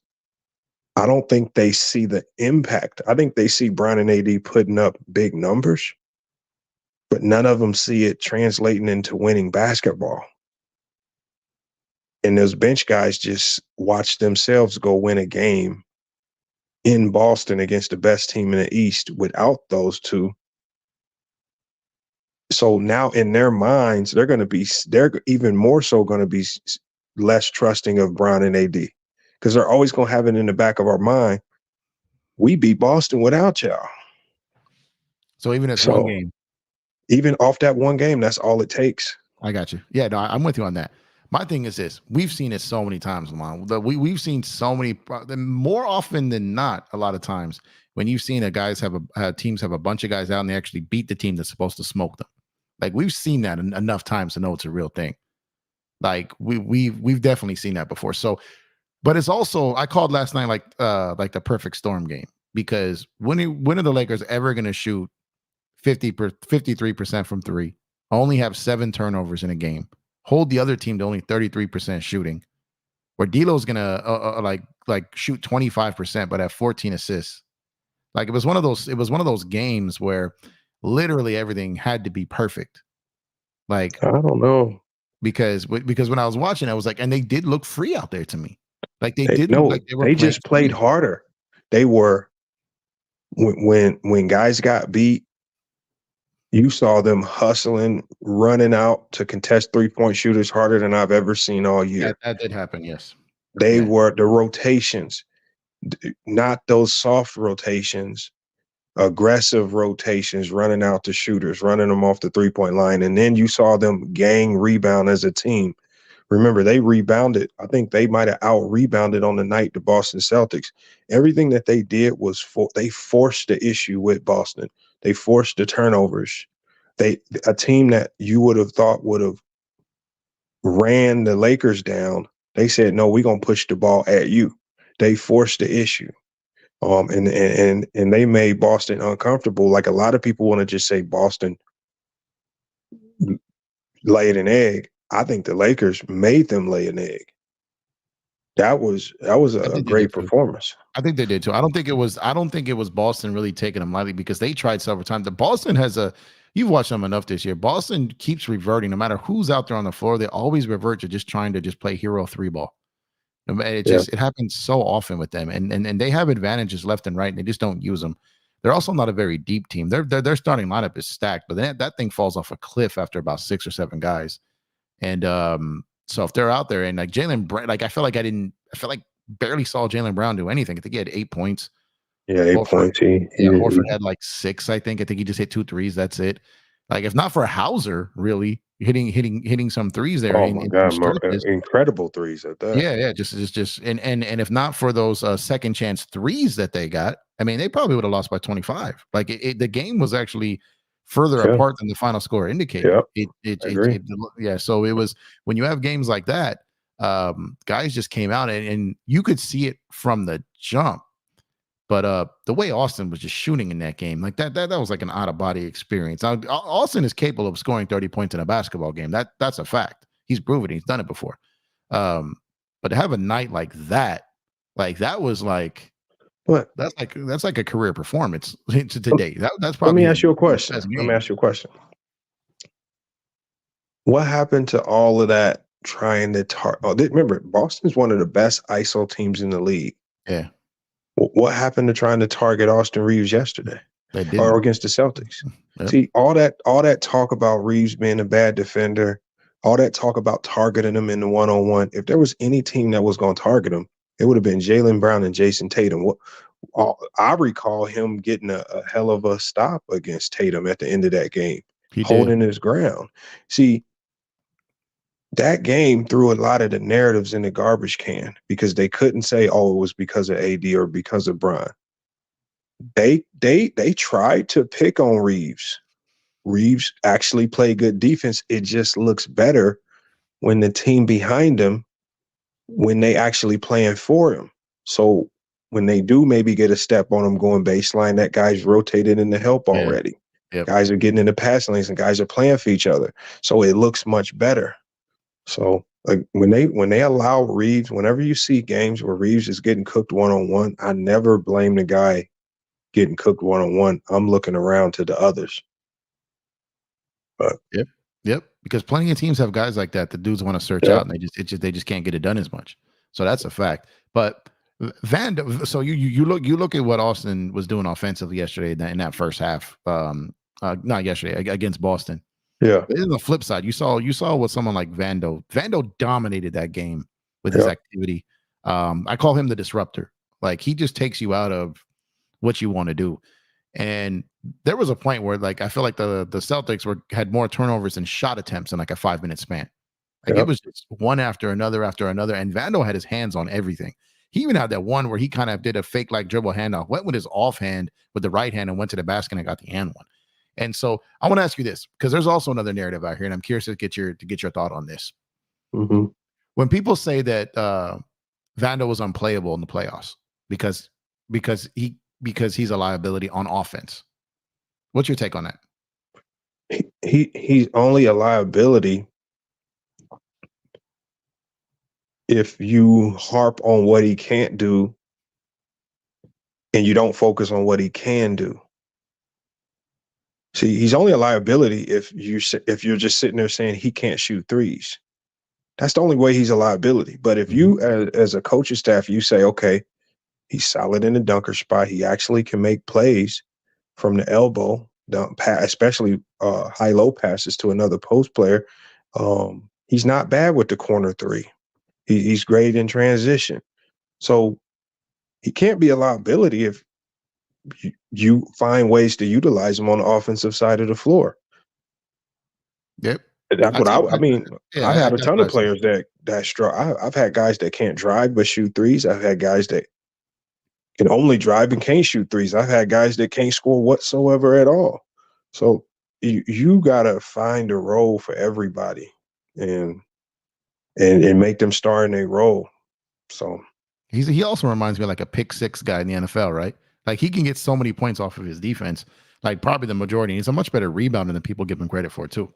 I don't think they see the impact. I think they see Bron and AD putting up big numbers, but none of them see it translating into winning basketball. And those bench guys just watch themselves go win a game in Boston against the best team in the East without those two. So now in their minds, they're even more so going to be less trusting of Bron and AD because they're always going to have it in the back of our mind. We beat Boston without y'all. So even it's one game. Even off that one game, that's all it takes. I got you. Yeah, no, I'm with you on that. My thing is this: we've seen it so many times, Lamont. We've seen so many, more often than not. A lot of times when you've seen teams have a bunch of guys out and they actually beat the team that's supposed to smoke them. Like we've seen that enough times to know it's a real thing. Like we've definitely seen that before. So, but it's also I called last night like the perfect storm game because when are the Lakers ever going to shoot 53% from three? Only have 7 turnovers in a game. Hold the other team to only 33% shooting. Where D'Lo's gonna like shoot 25% but have 14 assists. Like it was one of those games where literally everything had to be perfect. Like I don't know because when I was watching, I was like, and they did look free out there to me. Like they did look like they were. They just played harder. They were when guys got beat. You saw them hustling, running out to contest 3-point shooters harder than I've ever seen all year. That did happen, yes. They were the rotations, not those soft rotations, aggressive rotations, running out to shooters, running them off the 3-point line. And then you saw them gang rebound as a team. Remember, they rebounded. I think they might have out-rebounded on the night the Boston Celtics. Everything that they did was they forced the issue with Boston. They forced the turnovers. A team that you would have thought would have ran the Lakers down, they said, no, we're going to push the ball at you. They forced the issue. And they made Boston uncomfortable. Like a lot of people want to just say Boston laid an egg. I think the Lakers made them lay an egg. That was a great performance. I think they did too. I don't think it was Boston really taking them lightly because they tried several times. The Boston you've watched them enough this year. Boston keeps reverting no matter who's out there on the floor. They always revert to just trying to just play hero 3 ball. It happens so often with them, and they have advantages left and right, and they just don't use them. They're also not a very deep team. Their starting lineup is stacked, but then that thing falls off a cliff after about 6 or 7 guys. And so if they're out there and like Jaylen Brown, like I felt like barely saw Jaylen Brown do anything. I think he had 8 points. Yeah, 8 points. Horford had like 6. I think he just hit 2 threes. That's it. Like if not for Hauser really hitting some threes there. Oh my God, incredible threes at that. Yeah. Just and if not for those second chance threes that they got, I mean, they probably would have lost by 25. Like the game was actually further apart than the final score indicated. So it was when you have games like that, guys just came out and you could see it from the jump. But the way Austin was just shooting in that game, like that was like an out of body experience. Now, Austin is capable of scoring 30 points in a basketball game. That's a fact. He's proven it. He's done it before. But to have a night like that was like what? That's like a career performance to date. That's probably. Let me ask you a question. What happened to all of that trying to target? Remember, Boston's one of the best ISO teams in the league. Yeah. What happened to trying to target Austin Reaves yesterday? They or didn't. against the Celtics. Yep. See, all that talk about Reaves being a bad defender, all that talk about targeting him in the one-on-one. If there was any team that was going to target him, it would have been Jaylen Brown and Jason Tatum. I recall him getting a hell of a stop against Tatum at the end of that game, He did. holding his ground. See, that game threw a lot of the narratives in the garbage can because they couldn't say, oh, it was because of AD or because of Bron. They tried to pick on Reaves. Reaves actually played good defense. It just looks better when the team behind him, when they actually playing for him. So when they do maybe get a step on him going baseline, that guy's rotated in the help Yeah. already. Yep. Guys are getting into passing lanes and guys are playing for each other. So it looks much better. So when they allow Reaves, whenever you see games where Reaves is getting cooked one-on-one, I never blame the guy getting cooked one-on-one. I'm looking around to the others. But Yep. Because plenty of teams have guys like that. The dudes want to search out, and they just can't get it done as much. So that's a fact. But Vando, so you look at what Austin was doing offensively yesterday in that first half. Not yesterday against Boston. yeah, But in the flip side, you saw what someone like Vando dominated that game with his activity. I call him the disruptor. Like, he just takes you out of what you want to do. And there was a point where, like, I feel like the Celtics had more turnovers and shot attempts in like a 5-minute span. Like, it was just one after another, and Vando had his hands on everything. He even had that one where he kind of did a fake like dribble handoff, went with his offhand with the right hand and went to the basket and got the hand one. And so I want to ask you this, because there's also another narrative out here, and I'm curious to get your thought on this. Mm-hmm. When people say that Vando was unplayable in the playoffs because he's a liability on offense, what's your take on that? He's only a liability if you harp on what he can't do and you don't focus on what he can do. See, he's only a liability if you're just sitting there saying he can't shoot threes. That's the only way he's a liability. But if you, as a coaching staff, you say, okay, he's solid in the dunker spot. He actually can make plays from the elbow, especially high-low passes to another post player. He's not bad with the corner three. He's great in transition. So he can't be a liability if you find ways to utilize him on the offensive side of the floor. Yep. That's what I mean. Yeah, I've had a ton of players that struggle. I've had guys that can't drive but shoot threes. I've had guys that can only drive and can't shoot threes. I've had guys that can't score whatsoever at all. So you gotta find a role for everybody and make them star in their role. So he also reminds me of like a pick six guy in the NFL, right? Like, he can get so many points off of his defense, like probably the majority. He's a much better rebounder than people give him credit for too.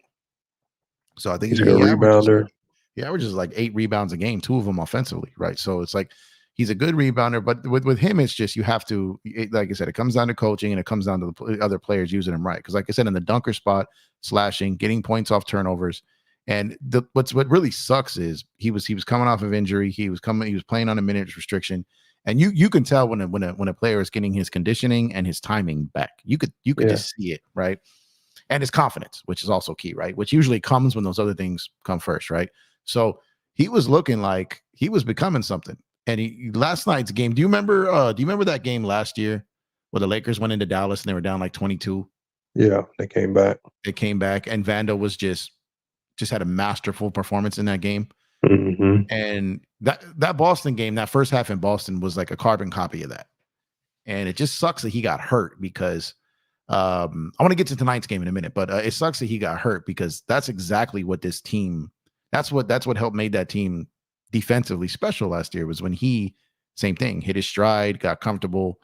So I think he's a good rebounder. He averages like 8 rebounds a game, 2 of them offensively, right? So it's like he's a good rebounder, but with him, it's just you have to, like I said, it comes down to coaching and it comes down to the other players using him right. Because like I said, in the dunker spot, slashing, getting points off turnovers, and what really sucks is he was coming off of injury. He was playing on a minutes restriction, and you can tell when a player is getting his conditioning and his timing back. You could just see it, right? And his confidence, which is also key, right? Which usually comes when those other things come first, right? So he was looking like he was becoming something. And last night's game, do you remember that game last year where the Lakers went into Dallas and they were down like 22? Yeah, they came back. And Vando was just had a masterful performance in that game. Mm-hmm. And that Boston game, that first half in Boston was like a carbon copy of that. And it just sucks that he got hurt because I want to get to tonight's game in a minute, but it sucks that he got hurt because that's exactly what this team, that's what helped made that team defensively special last year, was when he, same thing, hit his stride, got comfortable,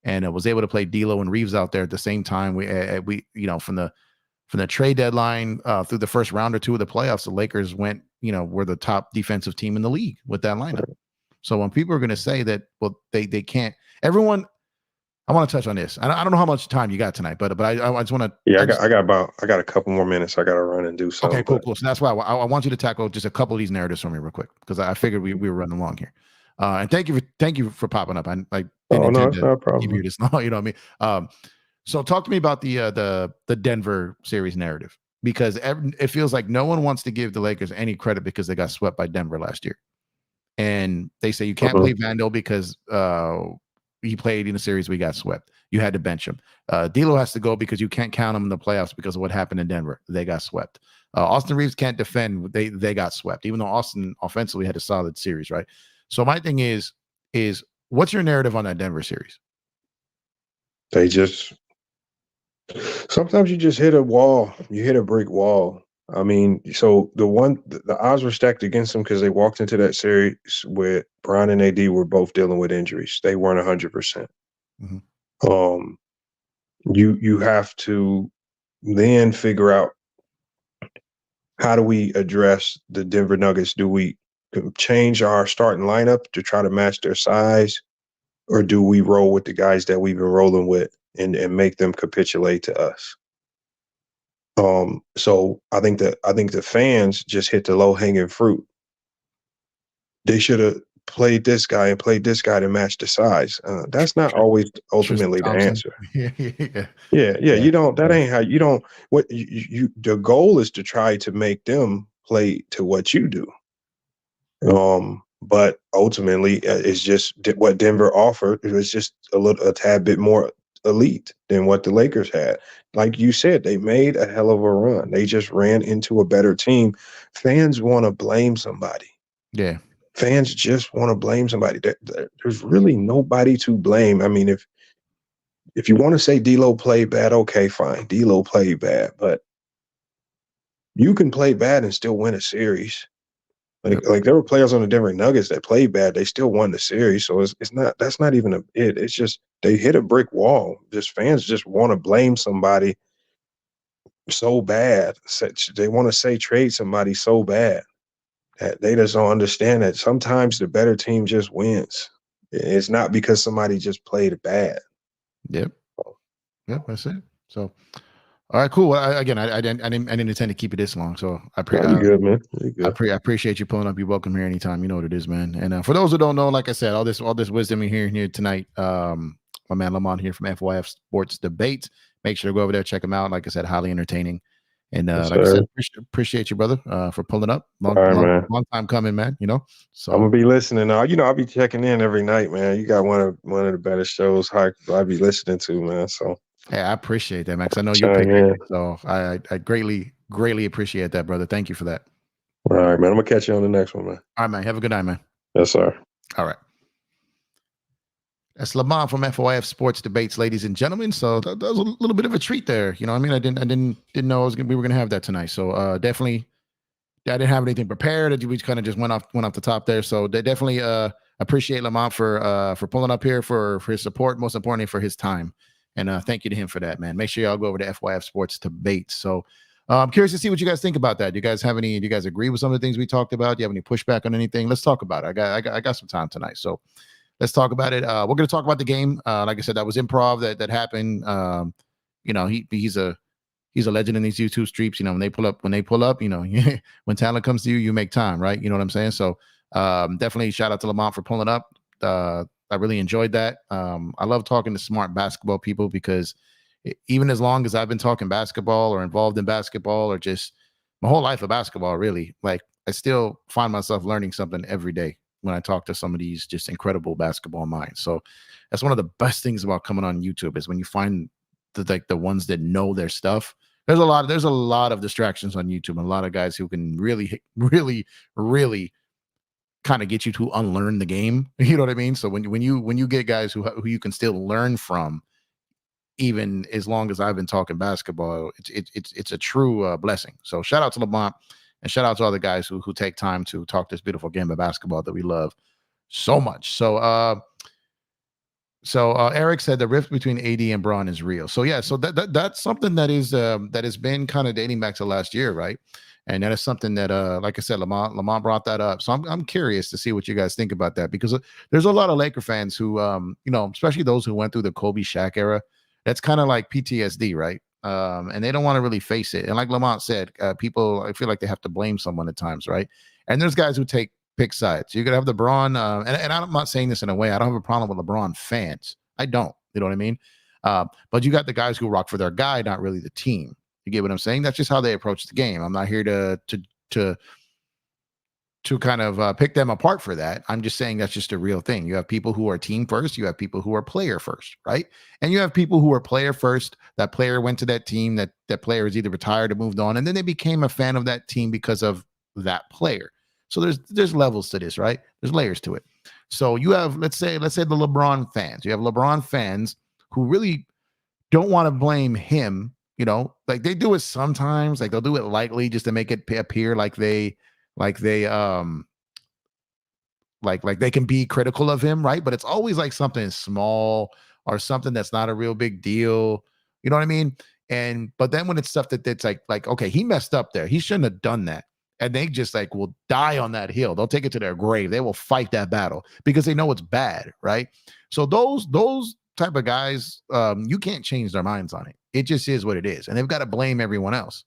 and was able to play D'Lo and Reaves out there at the same time. We from the trade deadline through the first round or two of the playoffs, the Lakers were the top defensive team in the league with that lineup. So when people are going to say that, well, they can't, everyone, I want to touch on this. I don't know how much time you got tonight, but I just want to. Yeah, I got a couple more minutes. I got to run and do something. Okay, cool. So that's why I want you to tackle just a couple of these narratives for me real quick, because I figured we were running along here. And thank you for popping up. I didn't intend to not a problem. give you this. No, you know what I mean. So talk to me about the Denver series narrative, because it feels like no one wants to give the Lakers any credit because they got swept by Denver last year. And they say you can't play Vando because he played in a series we got swept. You had to bench him. D'Lo has to go because you can't count him in the playoffs because of what happened in Denver. They got swept. Austin Reaves can't defend. They got swept, even though Austin offensively had a solid series, right? So my thing is what's your narrative on that Denver series? They just sometimes you just hit a wall. You hit a brick wall. I mean, so the odds were stacked against them because they walked into that series with LeBron and AD were both dealing with injuries. They weren't 100%. Mm-hmm. You have to then figure out, how do we address the Denver Nuggets? Do we change our starting lineup to try to match their size, or do we roll with the guys that we've been rolling with and make them capitulate to us? So I think the fans just hit the low hanging fruit. They should have played this guy and played this guy to match the size. That's not always ultimately the answer. Yeah. You don't. That ain't how you don't. What you the goal is to try to make them play to what you do. But ultimately, it's just what Denver offered. It was just a tad bit more elite than what the Lakers had. Like you said, they made a hell of a run. They just ran into a better team. Fans want to blame somebody. Yeah. Fans just want to blame somebody. There's really nobody to blame. I mean, if you want to say D'Lo played bad, okay, fine. D'Lo played bad, but you can play bad and still win a series. Like there were players on the Denver Nuggets that played bad. They still won the series. So that's not even it. It's just they hit a brick wall. Just fans just want to blame somebody so bad. They want to say trade somebody so bad that they just don't understand that sometimes the better team just wins. It's not because somebody just played bad. Yep. Yep, that's it. So, all right, cool. Well, I didn't intend to keep it this long, so I good, man. Good. I appreciate you pulling up. You're welcome here anytime. You know what it is, man. And for those who don't know, like I said, all this wisdom you're hearing here tonight. My man Lamont here from FYF Sports Debate. Make sure to go over there, check him out. Like I said, highly entertaining. And yes, like I said, appreciate you, brother, for pulling up. Long time coming, man. You know, so I'm gonna be listening now. You know, I'll be checking in every night, man. You got one of the better shows I'll be listening to, man. So hey, I appreciate that, Max. I know you're picking, so I greatly appreciate that, brother. Thank you for that. All right, man. I'm gonna catch you on the next one, man. All right, man. Have a good night, man. Yes, sir. All right. That's Lamont from FYF Sports Debates, ladies and gentlemen. So that was a little bit of a treat there. You know what I mean? I didn't know we were gonna have that tonight. So definitely, I didn't have anything prepared. We kind of just went off the top there. So they definitely appreciate Lamont for pulling up here for his support. Most importantly, for his time. And thank you to him for that, man. Make sure y'all go over to FYF Sports Debates. So I'm curious to see what you guys think about that. Do you guys agree with some of the things we talked about? Do you have any pushback on anything? Let's talk about it. I got some time tonight. So let's talk about it. We're going to talk about the game. Like I said, that was improv that happened. You know, he's a legend in these YouTube streets. You know, when they pull up, you know, when talent comes to you, you make time, right? You know what I'm saying? So definitely shout out to Lamont for pulling up. I really enjoyed that. I love talking to smart basketball people because even as long as I've been talking basketball or involved in basketball or just my whole life of basketball, really, like I still find myself learning something every day when I talk to some of these just incredible basketball minds. So that's one of the best things about coming on YouTube is when you find the ones that know their stuff. There's a lot of distractions on YouTube and a lot of guys who can really kind of get you to unlearn the game. You know what I mean? So when you get guys who you can still learn from, even as long as I've been talking basketball, it's a true blessing. So shout out to Lamont and shout out to all the guys who take time to talk this beautiful game of basketball that we love so much. So Eric said the rift between AD and Braun is real. So yeah, so that's something that has been kind of dating back to last year, right? And that is something that, like I said, Lamont brought that up. So I'm curious to see what you guys think about that because there's a lot of Laker fans who, you know, especially those who went through the Kobe Shaq era. That's kind of like PTSD, right? And they don't want to really face it. And like Lamont said, people, I feel like they have to blame someone at times, right? And there's guys who pick sides. You could have LeBron, and I'm not saying this in a way. I don't have a problem with LeBron fans. I don't. You know what I mean? But you got the guys who rock for their guy, not really the team. You get what I'm saying? That's just how they approach the game. I'm not here to kind of pick them apart for that. I'm just saying that's just a real thing. You have people who are team first, you have people who are player first, right? And you have people who are player first. That player went to that team, that player is either retired or moved on, and then they became a fan of that team because of that player. So there's levels to this, right? There's layers to it. So you have, let's say the LeBron fans. You have LeBron fans who really don't want to blame him, like they do it sometimes, like they'll do it lightly just to make it appear like they like they can be critical of him, right? But it's always like something small or something that's not a real big deal. You know what I mean? But then when it's stuff that's like okay, he messed up there. He shouldn't have done that. And they just like will die on that hill. They'll take it to their grave. They will fight that battle because they know it's bad, right? So those type of guys, you can't change their minds on it. It just is what it is. And they've got to blame everyone else.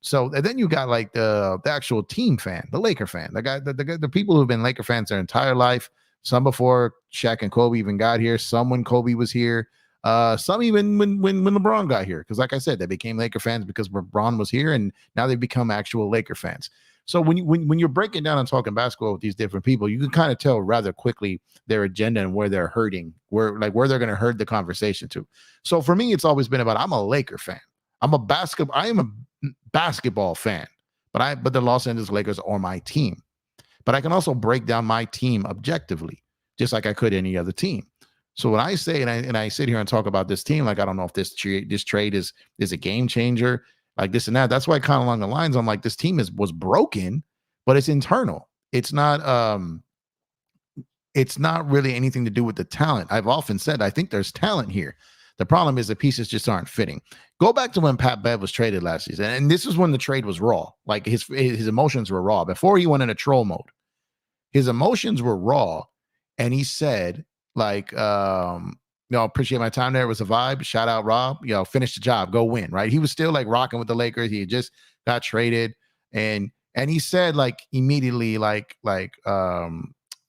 So and then you got like the actual team fan, the Laker fan, the people who've been Laker fans their entire life. Some before Shaq and Kobe even got here. Some when Kobe was here. Some even when LeBron got here, because like I said, they became Laker fans because LeBron was here, and now they've become actual Laker fans. So when you're breaking down and talking basketball with these different people, you can kind of tell rather quickly their agenda and where they're hurting, where they're going to hurt the conversation to. So for me, it's always been about I'm a Laker fan. I am a basketball fan, but the Los Angeles Lakers are my team. But I can also break down my team objectively, just like I could any other team. So when I say and I sit here and talk about this team, like I don't know if this trade is a game changer, like this and that. That's why kind of along the lines I'm like, this team was broken, but it's internal. It's not really anything to do with the talent. I've often said I think there's talent here. The problem is the pieces just aren't fitting. Go back to when Pat Bev was traded last season, and this is when the trade was raw. Like his emotions were raw before he went into troll mode. His emotions were raw, and he said, like, appreciate my time there. It was a vibe. Shout out Rob. Finish the job, go win. Right? He was still like rocking with the Lakers. He had just got traded, and he said like immediately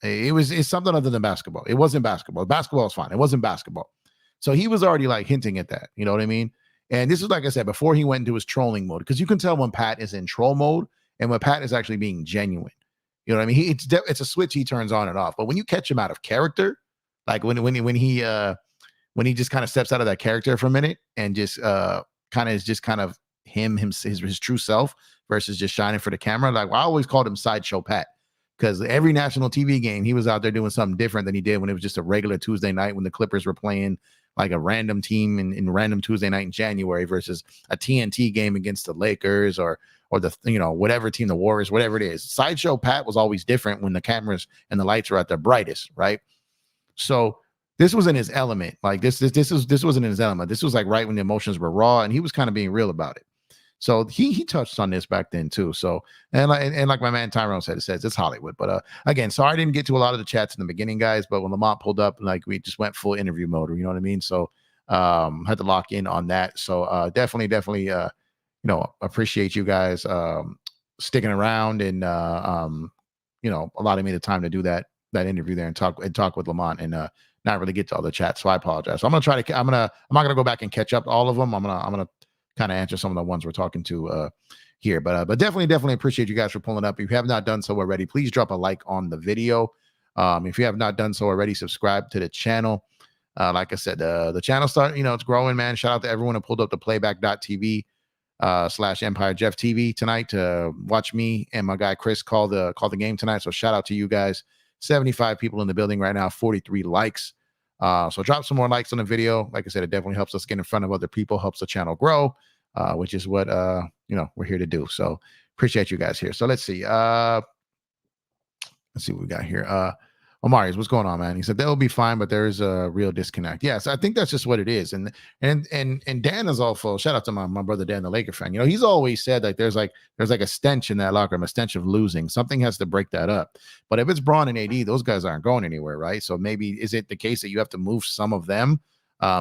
it's something other than basketball. It wasn't basketball. Basketball is fine. It wasn't basketball. So he was already like hinting at that. You know what I mean? And this is, like I said, before he went into his trolling mode, because you can tell when Pat is in troll mode and when Pat is actually being genuine. You know what I mean? It's a switch he turns on and off. But when you catch him out of character, like when he just kind of steps out of that character for a minute and just kind of his true self versus just shining for the camera. Like, well, I always called him Sideshow Pat, because every national TV game he was out there doing something different than he did when it was just a regular Tuesday night when the Clippers were playing like a random team in random Tuesday night in January versus a TNT game against the Lakers or the whatever team, the Warriors, whatever it is. Sideshow Pat was always different when the cameras and the lights were at their brightest, right? So this was in his element. Like this wasn't in his element. This was like right when the emotions were raw, and he was kind of being real about it. So he touched on this back then too. So and like my man Tyrone said, it says it's Hollywood. But again, sorry I didn't get to a lot of the chats in the beginning, guys. But when Lamont pulled up, like we just went full interview mode. You know what I mean? So had to lock in on that. So definitely appreciate you guys sticking around and allowing me the time to do that interview there and talk with Lamont and not really get to all the chats. So I apologize. So I'm not gonna go back and catch up all of them. I'm gonna kind of answer some of the ones we're talking to here, but definitely appreciate you guys for pulling up. If you have not done so already, please drop a like on the video. If you have not done so already, subscribe to the channel. Like I said, the channel it's growing, man. Shout out to everyone who pulled up the playback.tv /Empire Jeff TV tonight to watch me and my guy Chris call the game tonight. So shout out to you guys. 75 people in the building right now, 43 likes. So drop some more likes on the video. Like I said, it definitely helps us get in front of other people, helps the channel grow, which is what we're here to do. So appreciate you guys here. So let's see. Let's see what we got here. Omari's, what's going on, man? He said they'll be fine, but there's a real disconnect. Yes, I think that's just what it is. And Dan is also, shout out to my brother Dan, the Laker fan. He's always said like there's like a stench in that locker room, a stench of losing. Something has to break that up. But if it's Braun and AD, those guys aren't going anywhere, right? So maybe is it the case that you have to move some of them?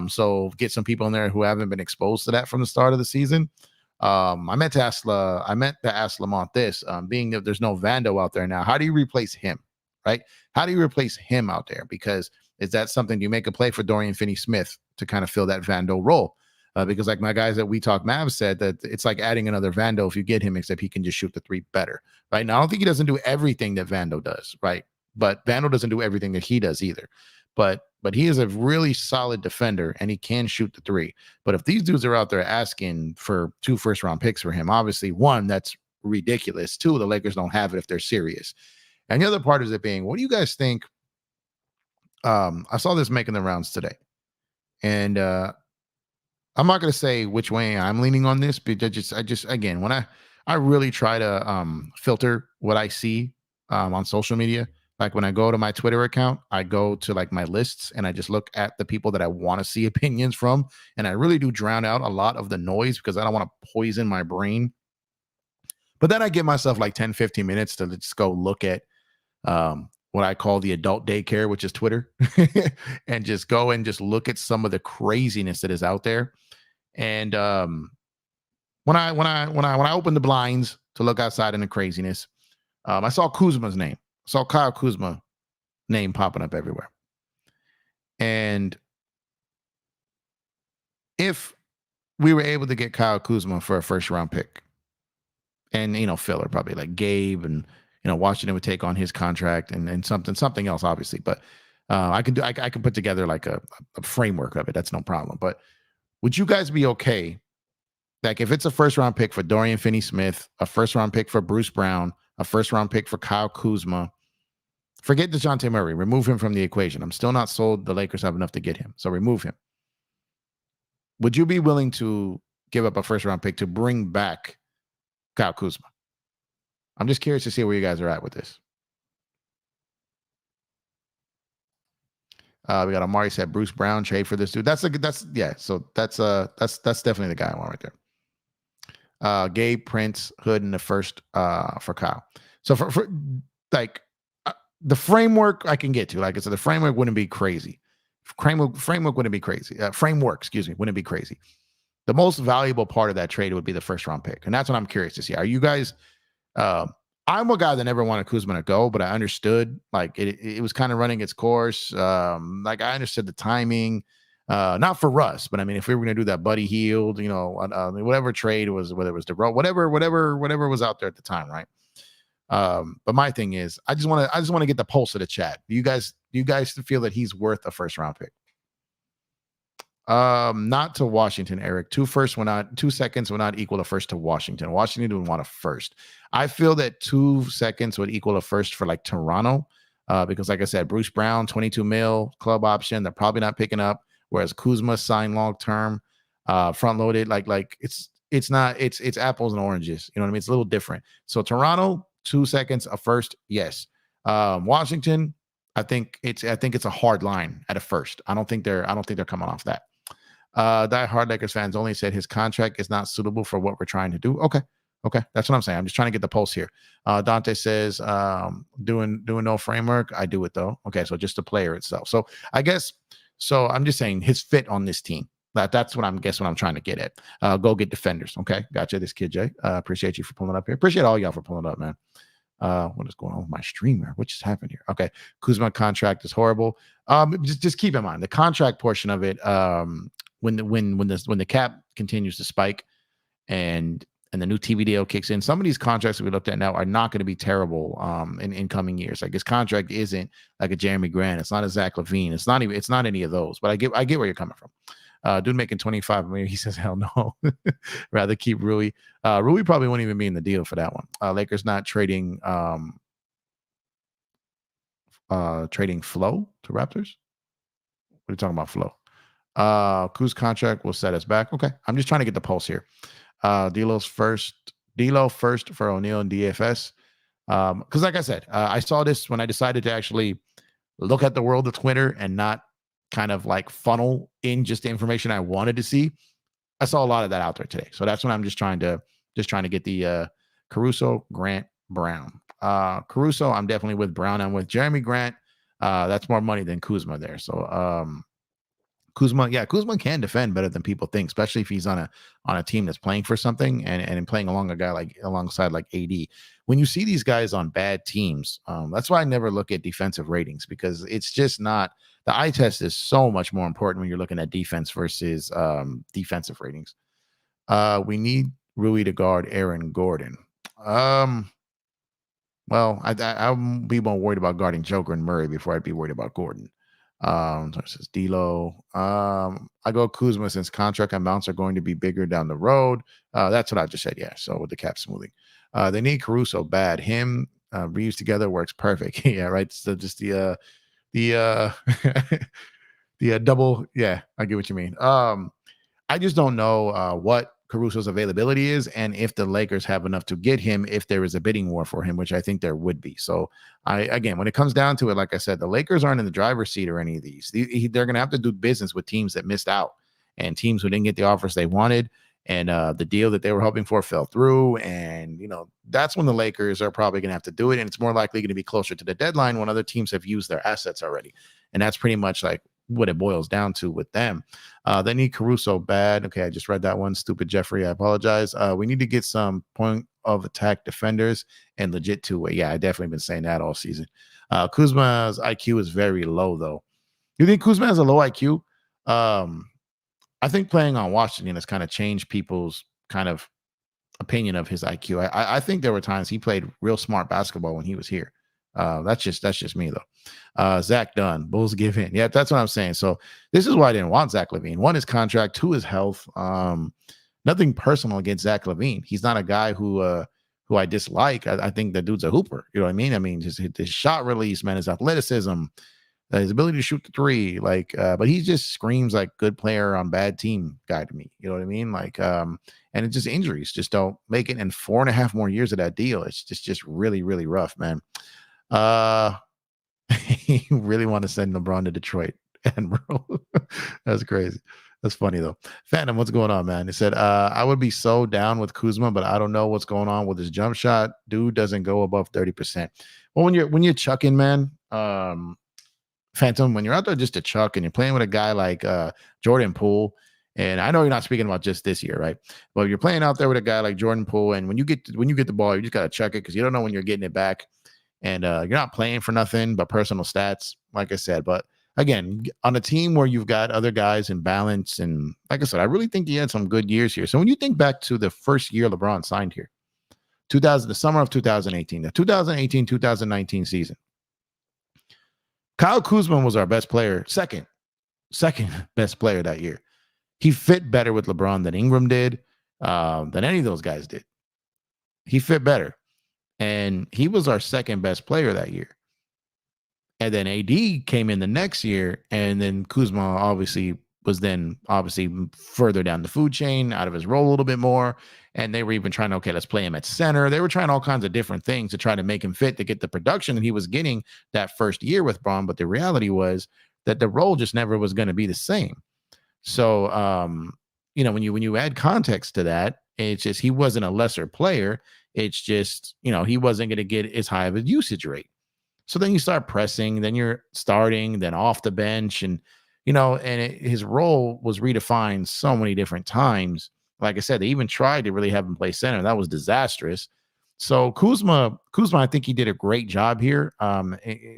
So get some people in there who haven't been exposed to that from the start of the season. I meant to ask Lamont this, being that there's no Vando out there now, how do you replace him? Right? How do you replace him out there? Because is that something, do you make a play for Dorian Finney-Smith to kind of fill that Vando role. Because like my guys that We Talk Mavs said that it's like adding another Vando if you get him, except he can just shoot the three better. Right now, I don't think he doesn't do everything that Vando does. Right. But Vando doesn't do everything that he does either. But he is a really solid defender and he can shoot the three. But if these dudes are out there asking for 2 first-round picks for him, obviously, one, that's ridiculous. 2, the Lakers don't have it if they're serious. And the other part is it being, what do you guys think? I saw this making the rounds today. And I'm not going to say which way I'm leaning on this, but I just again, when I really try to filter what I see on social media. Like when I go to my Twitter account, I go to like my lists and I just look at the people that I want to see opinions from. And I really do drown out a lot of the noise because I don't want to poison my brain. But then I give myself like 10, 15 minutes to just go look at what I call the adult daycare, which is Twitter, and just go and just look at some of the craziness that is out there. And when I opened the blinds to look outside in the craziness, I saw Kuzma's name. I saw Kyle Kuzma name popping up everywhere. And if we were able to get Kyle Kuzma for a first round pick, and filler probably like Gabe and Washington would take on his contract and something else obviously, but I can put together like a framework of it. That's no problem. But would you guys be okay? Like if it's a first round pick for Dorian Finney-Smith, a first round pick for Bruce Brown, a first round pick for Kyle Kuzma, forget DeJounte Murray, remove him from the equation. I'm still not sold the Lakers have enough to get him, so remove him. Would you be willing to give up a first round pick to bring back Kyle Kuzma? I'm just curious to see where you guys are at with this. We got Amari said Bruce Brown trade for this dude. So that's definitely the guy I want right there. Gabe, Prince, Hood in the first for Kyle. So for like the framework I can get to, like I said, the framework wouldn't be crazy. Framework wouldn't be crazy. Framework, excuse me, wouldn't be crazy. The most valuable part of that trade would be the first round pick. And that's what I'm curious to see. Are you guys, I'm a guy that never wanted Kuzma to go, but I understood like it was kind of running its course. Like I understood the timing, not for Russ, but I mean, if we were going to do that Buddy Hield, whatever trade was, whether it was whatever was out there at the time. Right. But my thing is, I just want to get the pulse of the chat. Do you guys feel that he's worth a first round pick? Not to Washington, Eric. 2 seconds would not equal a first to Washington. Washington would want a first. I feel that 2 seconds would equal a first for like Toronto, because like I said, Bruce Brown, 22 mil club option. They're probably not picking up. Whereas Kuzma signed long term, front loaded. Like it's apples and oranges. You know what I mean? It's a little different. So Toronto, 2 seconds, a first, yes. Washington, I think it's a hard line at a first. I don't think they're coming off that. Die Hard Lakers fans only said his contract is not suitable for what we're trying to do. Okay, that's what I'm saying. I'm just trying to get the pulse here. Dante says doing no framework. I do it though. Okay, so just the player itself. So I guess I'm just saying his fit on this team. That's what I'm trying to get at. Go get defenders. Okay, gotcha. This kid Jay. Appreciate you for pulling up here. Appreciate all y'all for pulling up, man. What is going on with my streamer? What just happened here? Okay, Kuzma contract is horrible. Just keep in mind the contract portion of it. When the cap continues to spike, and the new TV deal kicks in, some of these contracts that we looked at now are not going to be terrible in coming years. Like his contract isn't like a Jeremy Grant. It's not a Zach LaVine. It's not any of those. But I get where you're coming from. Dude making 25 million. He says, hell no. Rather keep Rui. Rui probably won't even be in the deal for that one. Lakers not trading Flow to Raptors. What are you talking about, Flow? Kuz contract will set us back. Okay. I'm just trying to get the pulse here. D'Lo first for O'Neal and DFS. Because like I said, I saw this when I decided to actually look at the world of Twitter and not kind of like funnel in just the information I wanted to see. I saw a lot of that out there today. So that's when I'm just trying to get the Caruso, Grant, Brown. Caruso, I'm definitely with Brown. I'm with Jeremy Grant. That's more money than Kuzma there. So Kuzma, yeah, Kuzma can defend better than people think, especially if he's on a team that's playing for something and playing alongside like AD. When you see these guys on bad teams, that's why I never look at defensive ratings, because it's just not, the eye test is so much more important when you're looking at defense versus defensive ratings. We need Rui to guard Aaron Gordon. Well, I'd be more worried about guarding Joker and Murray before I'd be worried about Gordon. Versus D'Lo. I go Kuzma since contract amounts are going to be bigger down the road. That's what I just said. Yeah. So with the cap smoothing, they need Caruso bad. Him, Reaves together works perfect. Yeah, right. So just the the double. Yeah, I get what you mean. I just don't know what Caruso's availability is and if the Lakers have enough to get him if there is a bidding war for him, which I think there would be. So again, when it comes down to it, like I said, the Lakers aren't in the driver's seat or any of these. They're going to have to do business with teams that missed out and teams who didn't get the offers they wanted. And the deal that they were hoping for fell through. And, that's when the Lakers are probably going to have to do it. And it's more likely going to be closer to the deadline when other teams have used their assets already. And that's pretty much like what it boils down to with them. They need Caruso bad. Okay, I just read that one. Stupid Jeffrey. I apologize. We need to get some point of attack defenders and legit two-way. Yeah, I definitely been saying that all season. Kuzma's IQ is very low, though. You think Kuzma has a low IQ? I think playing on Washington has kind of changed people's kind of opinion of his IQ. I think there were times he played real smart basketball when he was here. That's just me though. Zach Dunn, Bulls give in. Yeah, that's what I'm saying. So this is why I didn't want Zach LaVine. One, his contract. Two, his health. Nothing personal against Zach LaVine. He's not a guy who I dislike. I think the dude's a hooper. You know what I mean? I mean, just his shot release, man, his athleticism, his ability to shoot the three, but he just screams like good player on bad team guy to me. You know what I mean? And it's just injuries just don't make it. And 4.5 more years of that deal. It's just really, really rough, man. You really want to send LeBron to Detroit, Admiral? That's crazy. That's funny though. Phantom, what's going on, man? He said, I would be so down with Kuzma, but I don't know what's going on with his jump shot. Dude doesn't go above 30%. Well, when you're chucking, man, Phantom, when you're out there just to chuck and you're playing with a guy like Jordan Poole, and I know you're not speaking about just this year, right? But you're playing out there with a guy like Jordan Poole, and when you get the ball, you just gotta chuck it because you don't know when you're getting it back, and you're not playing for nothing but personal stats, like I said. But again, on a team where you've got other guys in balance, and like I said, I really think he had some good years here. So when you think back to the first year LeBron signed here, the summer of 2018, the 2018-2019 season. Kyle Kuzma was our best player, second best player that year. He fit better with LeBron than Ingram did, than any of those guys did. He fit better. And he was our second best player that year. And then AD came in the next year, and then Kuzma obviously further down the food chain, out of his role a little bit more. And they were even trying to, let's play him at center. They were trying all kinds of different things to try to make him fit to get the production that he was getting that first year with Braun. But the reality was that the role just never was going to be the same. So, when you add context to that, it's just he wasn't a lesser player. It's just, he wasn't going to get as high of a usage rate. So then you start pressing, then you're starting, then off the bench, and his role was redefined so many different times. Like I said, they even tried to really have him play center. That was disastrous. So Kuzma, I think he did a great job here,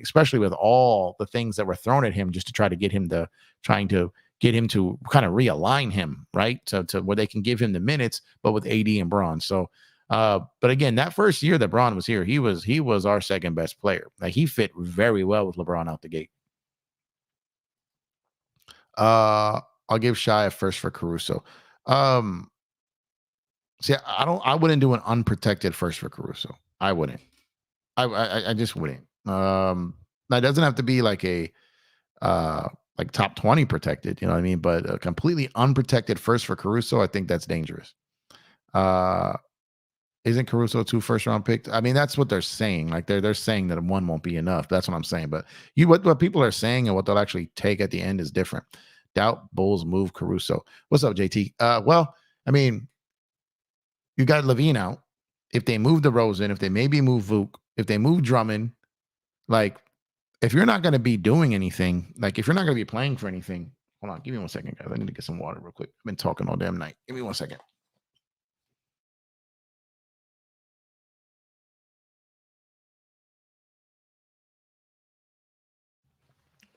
especially with all the things that were thrown at him just to try to get him to kind of realign him, right? To where they can give him the minutes, but with AD and Braun. So, but again, that first year that Braun was here, he was our second best player. Like he fit very well with LeBron out the gate. I'll give Shy a first for Caruso. See, I wouldn't do an unprotected first for Caruso. I wouldn't. I just wouldn't. That doesn't have to be like a like top 20 protected, you know what I mean? But a completely unprotected first for Caruso, I think that's dangerous. Isn't Caruso a 2 first-round pick? I mean, that's what they're saying. Like they're saying that one won't be enough. That's what I'm saying. But what people are saying and what they'll actually take at the end is different. Doubt Bulls move Caruso. What's up, JT? Well, I mean, you got LaVine out. If they move DeRozan, if they maybe move Vuk, if they move Drummond, like if you're not going to be doing anything, like if you're not going to be playing for anything, Hold on. Give me 1 second, guys. I need to get some water real quick. I've been talking all damn night. Give me 1 second.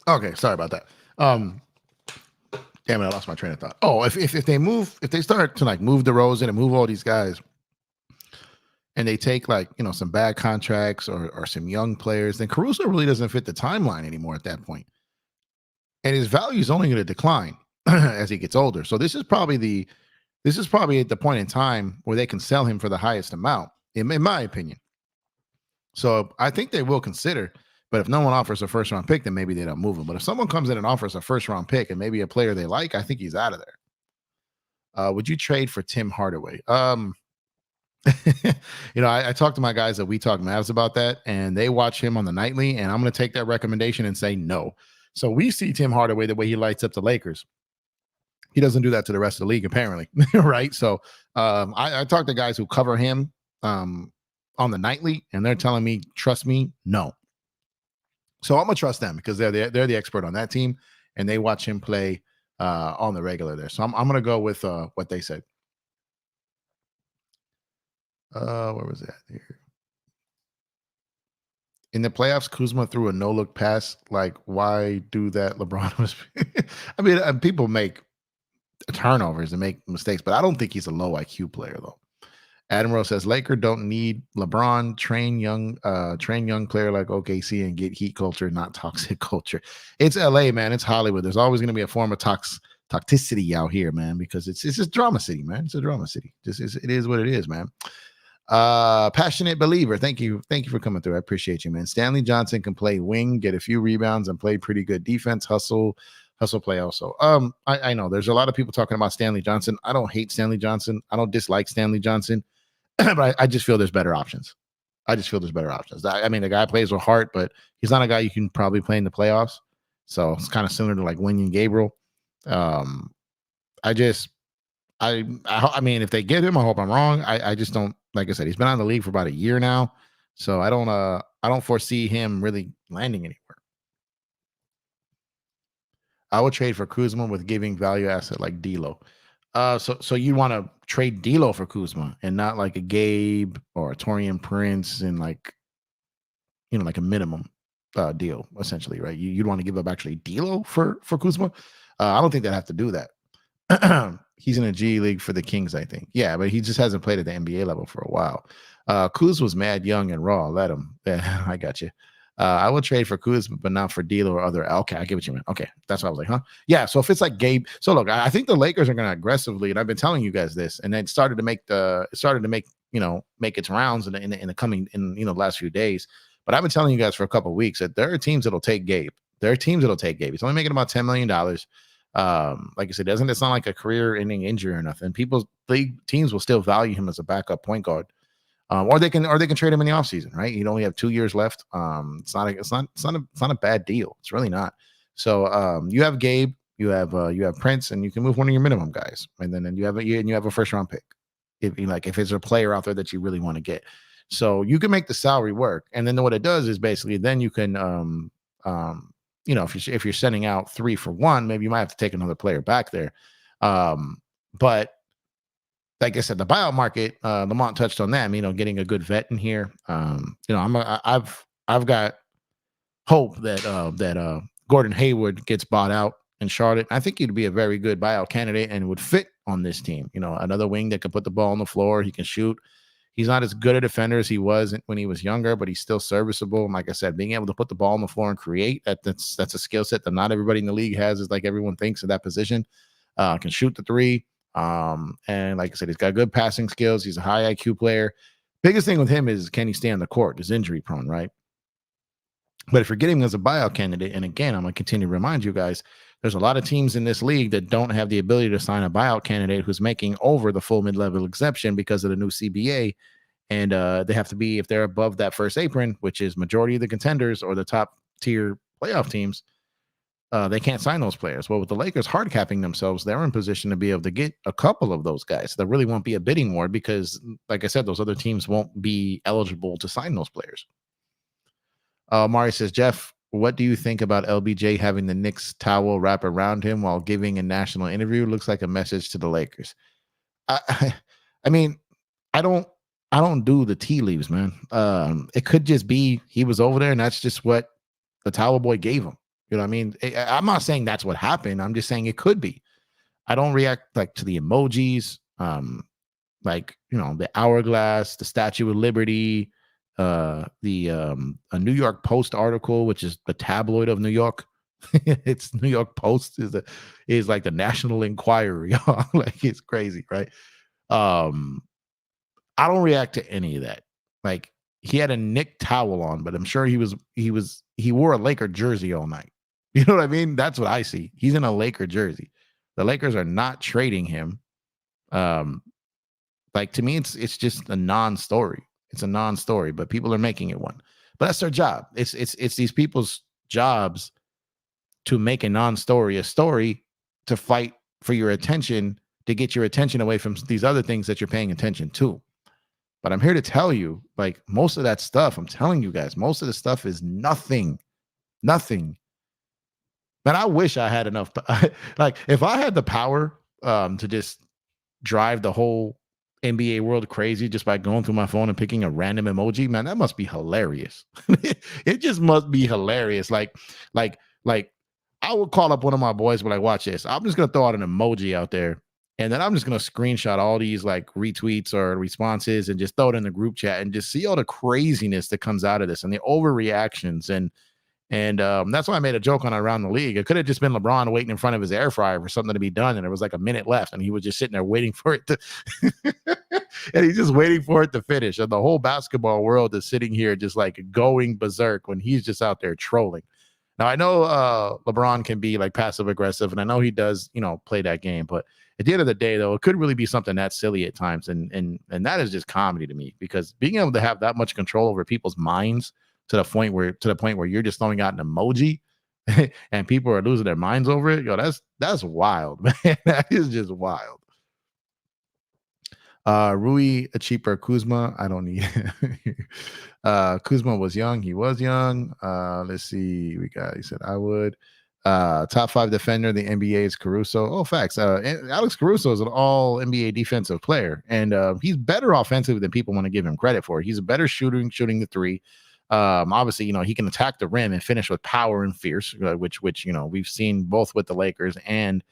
Okay, sorry about that. Damn it, I lost my train of thought. Oh, if they start to like move DeRozan and move all these guys, and they take like some bad contracts or some young players, then Caruso really doesn't fit the timeline anymore at that point, and his value is only going to decline as he gets older. So this is probably at the point in time where they can sell him for the highest amount, in my opinion. So I think they will consider. But if no one offers a first round pick, then maybe they don't move him. But if someone comes in and offers a first round pick and maybe a player they like, I think he's out of there. Would you trade for Tim Hardaway? I talked to my guys that We Talk Mavs about that, and they watch him on the nightly, and I'm going to take that recommendation and say no. So we see Tim Hardaway the way he lights up the Lakers. He doesn't do that to the rest of the league, apparently, right? So I talked to guys who cover him on the nightly, and they're telling me, trust me, no. So I'm gonna trust them because they're the expert on that team, and they watch him play on the regular there. So I'm gonna go with what they said. Where was that here? In the playoffs, Kuzma threw a no-look pass. Like, why do that? LeBron was. I mean, people make turnovers and make mistakes, but I don't think he's a low IQ player though. Admiral says Laker don't need LeBron. Train young player like OKC and get heat culture, not toxic culture. It's LA, man. It's Hollywood. There's always going to be a form of toxicity out here, man, because it's just drama city, man. It's a drama city. It is what it is, man. Passionate believer. Thank you for coming through. I appreciate you, man. Stanley Johnson can play wing, get a few rebounds, and play pretty good defense. Hustle play also. I know there's a lot of people talking about Stanley Johnson. I don't hate Stanley Johnson. I don't dislike Stanley Johnson. But I just feel there's better options. I mean, the guy plays with heart, but he's not a guy you can probably play in the playoffs. So it's kind of similar to like Wenyen Gabriel. I mean, if they get him, I hope I'm wrong. I just don't, like I said, he's been on the league for about a year now. So I don't foresee him really landing anywhere. I would trade for Kuzma with giving value asset like D'Lo. So you want to trade D'Lo for Kuzma and not like a Gabe or a Taurean Prince and like a minimum deal essentially, right? You'd want to give up actually D'Lo for Kuzma. I don't think they'd have to do that. He's in a G League for the Kings, I think. Yeah, but he just hasn't played at the NBA level for a while. Kuz was mad young and raw. Let him. Yeah, I got you. I will trade for Kuzma, but not for D'Lo or other. Okay, I get what you mean. Okay, that's what I was like, huh? Yeah. So if it's like Gabe, so look, I think the Lakers are going to aggressively, and I've been telling you guys this, and it started to make its rounds in the coming the last few days. But I've been telling you guys for a couple of weeks that there are teams that'll take Gabe. He's only making about $10 million. Like I said, it's not like a career-ending injury or nothing. Teams will still value him as a backup point guard. Or they can trade him in the offseason, right? You only have 2 years left. It's not a bad deal. It's really not. So you have Gabe, you have Prince, and you can move one of your minimum guys, and then you have a first round pick. If there's a player out there that you really want to get, so you can make the salary work. And then what it does is basically then you can if you're sending out 3 for 1, maybe you might have to take another player back there. But like I said, the buyout market, Lamont touched on that. Getting a good vet in here. I've got hope that Gordon Hayward gets bought out in Charlotte. I think he'd be a very good buyout candidate and would fit on this team. Another wing that can put the ball on the floor. He can shoot. He's not as good a defender as he was when he was younger, but he's still serviceable. And like I said, being able to put the ball on the floor and create, that's a skill set that not everybody in the league has, is like everyone thinks of that position. Can shoot the 3. And like I said, he's got good passing skills. He's a high IQ player. Biggest thing with him is, can he stay on the court? He's injury prone, right? But if you're getting him as a buyout candidate, and again, I'm going to continue to remind you guys, there's a lot of teams in this league that don't have the ability to sign a buyout candidate who's making over the full mid-level exemption because of the new CBA. And they have to be, if they're above that first apron, which is majority of the contenders or the top tier playoff teams, they can't sign those players. Well, with the Lakers hard capping themselves, they're in position to be able to get a couple of those guys. There really won't be a bidding war because, like I said, those other teams won't be eligible to sign those players. Mari says, Jeff, what do you think about LBJ having the Knicks towel wrap around him while giving a national interview? Looks like a message to the Lakers. I mean, I don't do the tea leaves, man. It could just be he was over there and that's just what the towel boy gave him. You know what I mean? I'm not saying that's what happened. I'm just saying it could be. I don't react like to the emojis, like, you know, the hourglass, the Statue of Liberty, the a New York Post article, which is the tabloid of New York. It's New York Post is like the National Enquirer. Like, it's crazy, right? I don't react to any of that. Like, he had a Knick towel on, but I'm sure he wore a Laker jersey all night. You know what I mean? That's what I see. He's in a Laker jersey. The Lakers are not trading him. Like, to me, it's just a non-story. It's a non-story, but people are making it one. But that's their job. It's these people's jobs to make a non-story a story, to fight for your attention, to get your attention away from these other things that you're paying attention to. But I'm here to tell you, like, most of that stuff, I'm telling you guys, most of the stuff is nothing. Nothing. Man, I wish I had enough. Like, if I had the power to just drive the whole NBA world crazy just by going through my phone and picking a random emoji, man, that must be hilarious. It just must be hilarious. Like I would call up one of my boys, but like, watch this. I'm just gonna throw out an emoji out there, and then I'm just gonna screenshot all these like retweets or responses and just throw it in the group chat and just see all the craziness that comes out of this and the overreactions. And that's why I made a joke on Around the League. It could have just been LeBron waiting in front of his air fryer for something to be done, and there was like a minute left, and he was just sitting there waiting for it to, and he's just waiting for it to finish. And the whole basketball world is sitting here just like going berserk when he's just out there trolling. Now, I know LeBron can be like passive aggressive, and I know he does, you know, play that game. But at the end of the day, though, it could really be something that silly at times, and that is just comedy to me, because being able to have that much control over people's minds to the point where you're just throwing out an emoji and people are losing their minds over it, that's wild, man. That is just wild. Rui, a cheaper Kuzma. I don't need Kuzma was young. He was young. Let's see. He said I would. Top 5 defender in the NBA is Caruso. Oh, facts. Alex Caruso is an all NBA defensive player, and he's better offensively than people want to give him credit for. He's a better shooting the three. Obviously, you know, he can attack the rim and finish with power and fierce, which you know, we've seen both with the Lakers and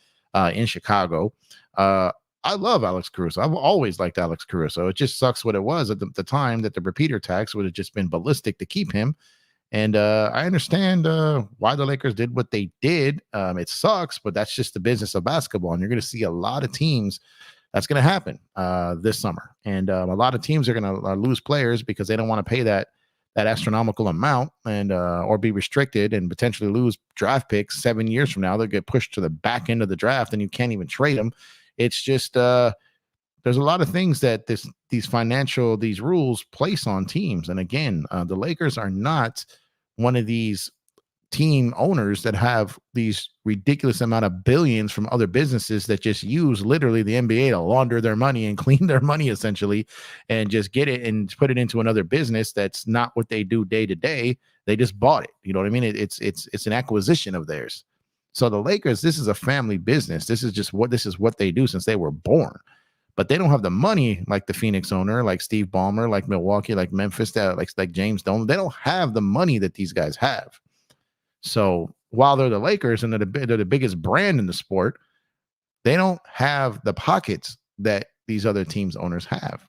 in Chicago. I love Alex Caruso. I've always liked Alex Caruso. It just sucks what it was at the time that the repeater tax would have just been ballistic to keep him. And I understand why the Lakers did what they did. It sucks, but that's just the business of basketball. And you're going to see a lot of teams. That's going to happen this summer. And a lot of teams are going to lose players because they don't want to pay that astronomical amount and or be restricted and potentially lose draft picks 7 years from now. They'll get pushed to the back end of the draft and you can't even trade them. It's just there's a lot of things that these rules place on teams. And again, the Lakers are not one of these team owners that have these ridiculous amount of billions from other businesses that just use literally the NBA to launder their money and clean their money essentially, and just get it and put it into another business that's not what they do day to day. They just bought it. You know what I mean? It's an acquisition of theirs. So the Lakers, this is a family business. This is what they do since they were born. But they don't have the money like the Phoenix owner, like Steve Ballmer, like Milwaukee, like Memphis, like James Dolan. They don't have the money that these guys have. So while they're the Lakers and they're the biggest brand in the sport, they don't have the pockets that these other teams' owners have.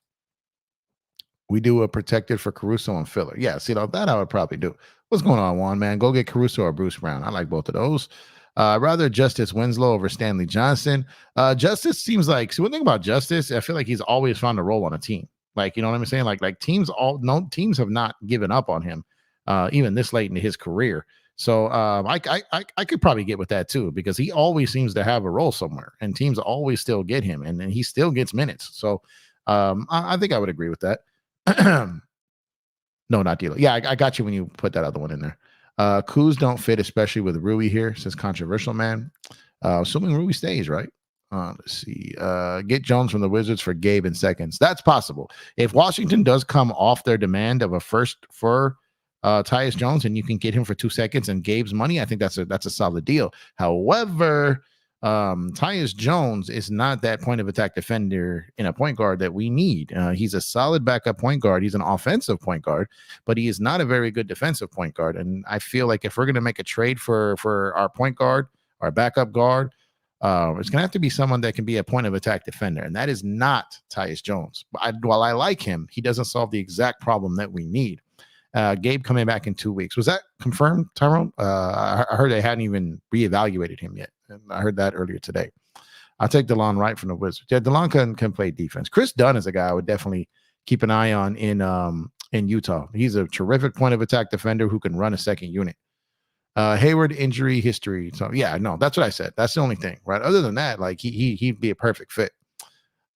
We do a protected for Caruso and filler. Yeah, see, that I would probably do. What's going on, Juan, man? Go get Caruso or Bruce Brown. I like both of those. Rather Justice Winslow over Stanley Johnson. Justice seems like, one thing about Justice, I feel like he's always found a role on a team. Like, you know what I'm saying? Like teams have not given up on him, even this late into his career. So I could probably get with that too, because he always seems to have a role somewhere and teams always still get him and he still gets minutes. So I think I would agree with that. No, not D'Lo. Yeah, I got you when you put that other one in there. Kuz don't fit, especially with Rui here, says controversial man. Assuming Rui stays, right? Let's see. Get Jones from the Wizards for Gabe in seconds. That's possible. If Washington does come off their demand of a first for Tyus Jones and you can get him for 2 seconds and Gabe's money, I think that's a solid deal. However, Tyus Jones is not that point of attack defender in a point guard that we need. He's a solid backup point guard. He's an offensive point guard, but he is not a very good defensive point guard. And I feel like if we're going to make a trade for our point guard, our backup guard, it's going to have to be someone that can be a point of attack defender. And that is not Tyus Jones. While I like him, he doesn't solve the exact problem that we need. Gabe coming back in 2 weeks. Was that confirmed, Tyrone? I heard they hadn't even reevaluated him yet. And I heard that earlier today. I'll take DeLon Wright from the Wizards. Yeah, DeLon can play defense. Chris Dunn is a guy I would definitely keep an eye on in Utah. He's a terrific point of attack defender who can run a second unit. Hayward injury history. So yeah, no, that's what I said. That's the only thing, right? Other than that, like he'd be a perfect fit.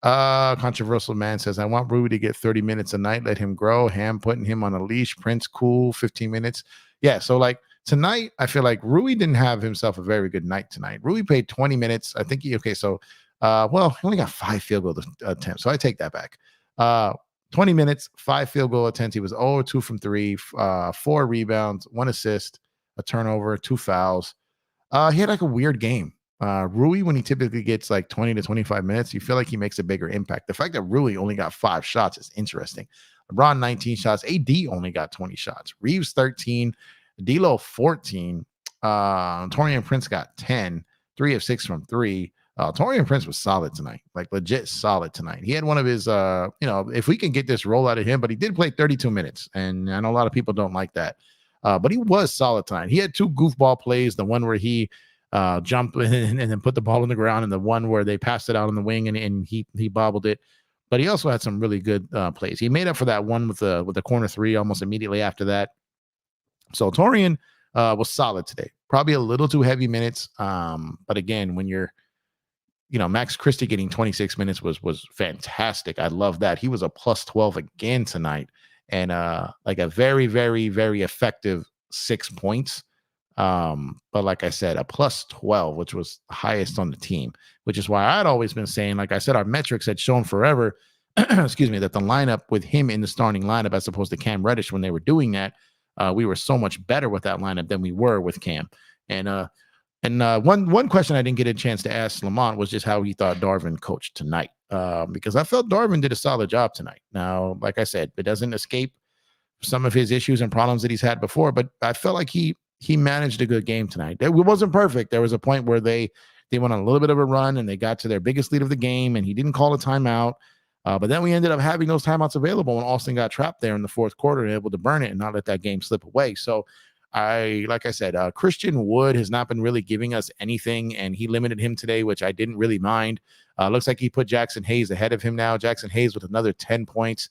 Controversial man says, I want Rui to get 30 minutes a night. Let him grow. Ham putting him on a leash. Prince cool, 15 minutes. Yeah, so like tonight, I feel like Rui didn't have himself a very good night tonight. Rui played 20 minutes. I think he only got 5 field goal attempts. So I take that back. 20 minutes, 5 field goal attempts. He was 0-2 from 3, 4 rebounds, 1 assist, a turnover, 2 fouls. He had like a weird game. Rui, when he typically gets like 20 to 25 minutes, you feel like he makes a bigger impact. The fact that Rui only got 5 shots is interesting. LeBron 19 shots. AD only got 20 shots. Reaves 13. D'Lo 14. Taurean Prince got 10. 3 of 6 from 3. Taurean Prince was solid tonight, like legit solid tonight. He had one of his, if we can get this roll out of him, but he did play 32 minutes, and I know a lot of people don't like that. But he was solid tonight. He had 2 goofball plays, the one where he jumped and then put the ball on the ground, and the one where they passed it out on the wing and he bobbled it. But he also had some really good plays. He made up for that one with the corner 3 almost immediately after that. So Taurean was solid today. Probably a little too heavy minutes. But again, when you're, Max Christie getting 26 minutes was fantastic. I love that. He was a plus 12 again tonight. And like a very, very, very effective 6 points. But like I said, a plus 12, which was highest on the team, which is why I'd always been saying, like I said, our metrics had shown forever, excuse me, that the lineup with him in the starting lineup, as opposed to Cam Reddish, when they were doing that, we were so much better with that lineup than we were with Cam. And one question I didn't get a chance to ask Lamont was just how he thought Darvin coached tonight, because I felt Darvin did a solid job tonight. Now, like I said, it doesn't escape some of his issues and problems that he's had before, but I felt like he managed a good game tonight. It wasn't perfect. There was a point where they went on a little bit of a run and they got to their biggest lead of the game, and he didn't call a timeout. But then we ended up having those timeouts available when Austin got trapped there in the fourth quarter and able to burn it and not let that game slip away. So like I said, Christian Wood has not been really giving us anything, and he limited him today, which I didn't really mind. Looks like he put Jackson Hayes ahead of him now. Jackson Hayes with another 10 points.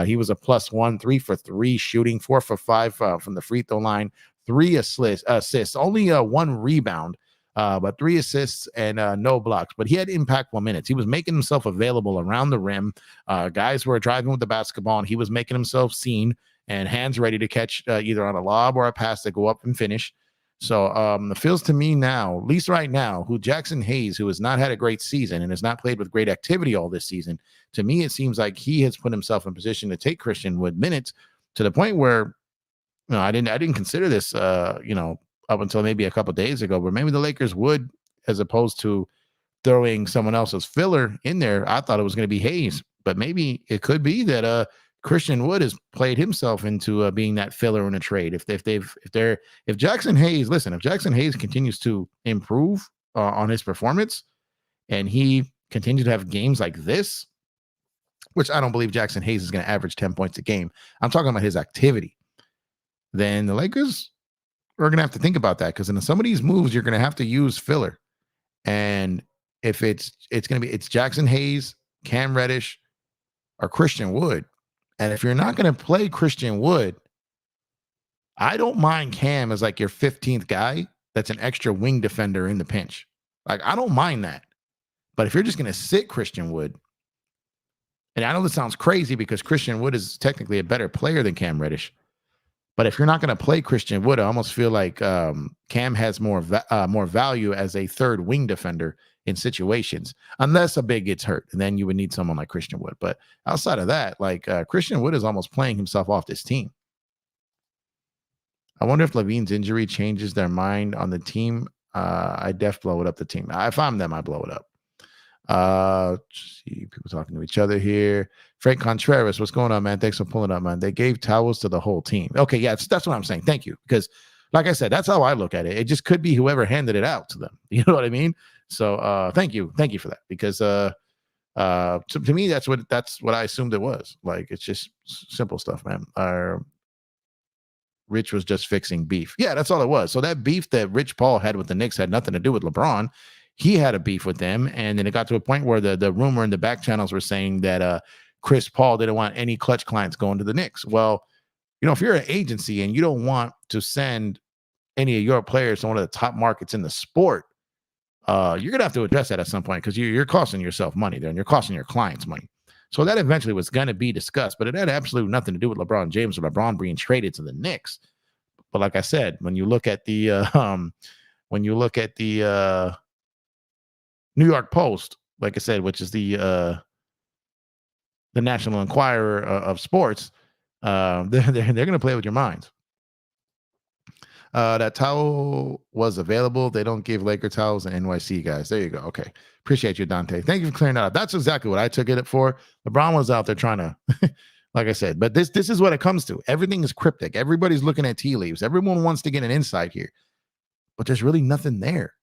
He was a +1, 3 for 3 shooting, 4 for 5 from the free throw line, 3 assists, only 1 rebound, but 3 assists and no blocks. But he had impactful minutes. He was making himself available around the rim. Guys were driving with the basketball, and he was making himself seen and hands ready to catch either on a lob or a pass to go up and finish. So it feels to me now, at least right now, who Jackson Hayes, who has not had a great season and has not played with great activity all this season, to me, it seems like he has put himself in position to take Christian Wood minutes to the point where, I didn't consider this, up until maybe a couple of days ago, but maybe the Lakers would, as opposed to throwing someone else's filler in there. I thought it was going to be Hayes, but maybe it could be that Christian Wood has played himself into being that filler in a trade. If Jackson Hayes continues to improve on his performance, and he continues to have games like this, which I don't believe Jackson Hayes is going to average 10 points a game. I'm talking about his activity. Then the Lakers are going to have to think about that, because in some of these moves, you're going to have to use filler. And if it's Jackson Hayes, Cam Reddish, or Christian Wood. And if you're not going to play Christian Wood, I don't mind Cam as like your 15th guy that's an extra wing defender in the pinch. Like, I don't mind that. But if you're just going to sit Christian Wood, and I know this sounds crazy because Christian Wood is technically a better player than Cam Reddish, but if you're not going to play Christian Wood, I almost feel like Cam has more value as a third wing defender in situations, unless a big gets hurt, and then you would need someone like Christian Wood. But outside of that, like Christian Wood is almost playing himself off this team. I wonder if Levine's injury changes their mind on the team. I def blow it up the team. If I'm them, I blow it up. See people talking to each other here. Frank Contreras, what's going on, man? Thanks for pulling up, man. They gave towels to the whole team. Okay, yeah, that's what I'm saying. Thank you. Because like I said, that's how I look at it. It just could be whoever handed it out to them. You know what I mean? So thank you for that. Because to me, that's what I assumed it was. Like, it's just simple stuff, man. Rich was just fixing beef. Yeah, that's all it was. So that beef that Rich Paul had with the Knicks had nothing to do with LeBron. He had a beef with them, and then it got to a point where the rumor in the back channels were saying that Chris Paul didn't want any clutch clients going to the Knicks. Well, if you're an agency and you don't want to send any of your players to one of the top markets in the sport, you're gonna have to address that at some point, because you're costing yourself money there, and you're costing your clients money. So that eventually was going to be discussed, but it had absolutely nothing to do with LeBron James or LeBron being traded to the Knicks. But like I said, when you look at the New York Post, like I said, which is the National Enquirer of sports, they're going to play with your minds. That towel was available. They don't give Laker towels and NYC guys. There you go. Okay. Appreciate you, Dante. Thank you for clearing that up. That's exactly what I took it for. LeBron was out there trying to, like I said, but this is what it comes to. Everything is cryptic. Everybody's looking at tea leaves. Everyone wants to get an insight here, but there's really nothing there.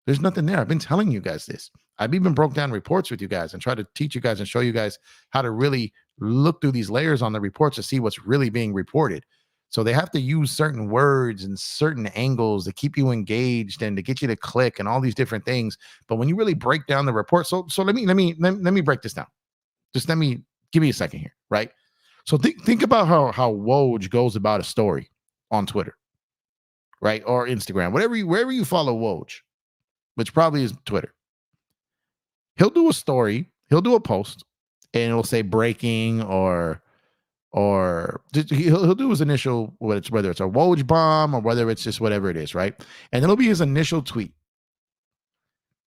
There's nothing there. I've been telling you guys this. I've even broke down reports with you guys and tried to teach you guys and show you guys how to really look through these layers on the reports to see what's really being reported. So they have to use certain words and certain angles to keep you engaged and to get you to click and all these different things. But when you really break down the report, so let me break this down. Just give me a second here, right? So think about how Woj goes about a story on Twitter, right, or Instagram, wherever you follow Woj, which probably is Twitter. He'll do a story, he'll do a post, and it'll say breaking or he'll do his initial, whether it's a Woj bomb or whether it's just whatever it is, right? And it'll be his initial tweet.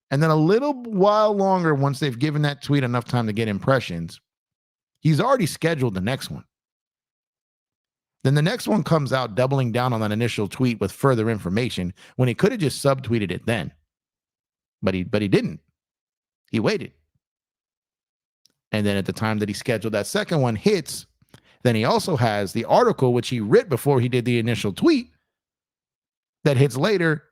And then a little while longer, once they've given that tweet enough time to get impressions, he's already scheduled the next one. Then the next one comes out doubling down on that initial tweet with further information when he could have just subtweeted it then. But he didn't. He waited. And then at the time that he scheduled that second one hits, then he also has the article, which he writ before he did the initial tweet, that hits later,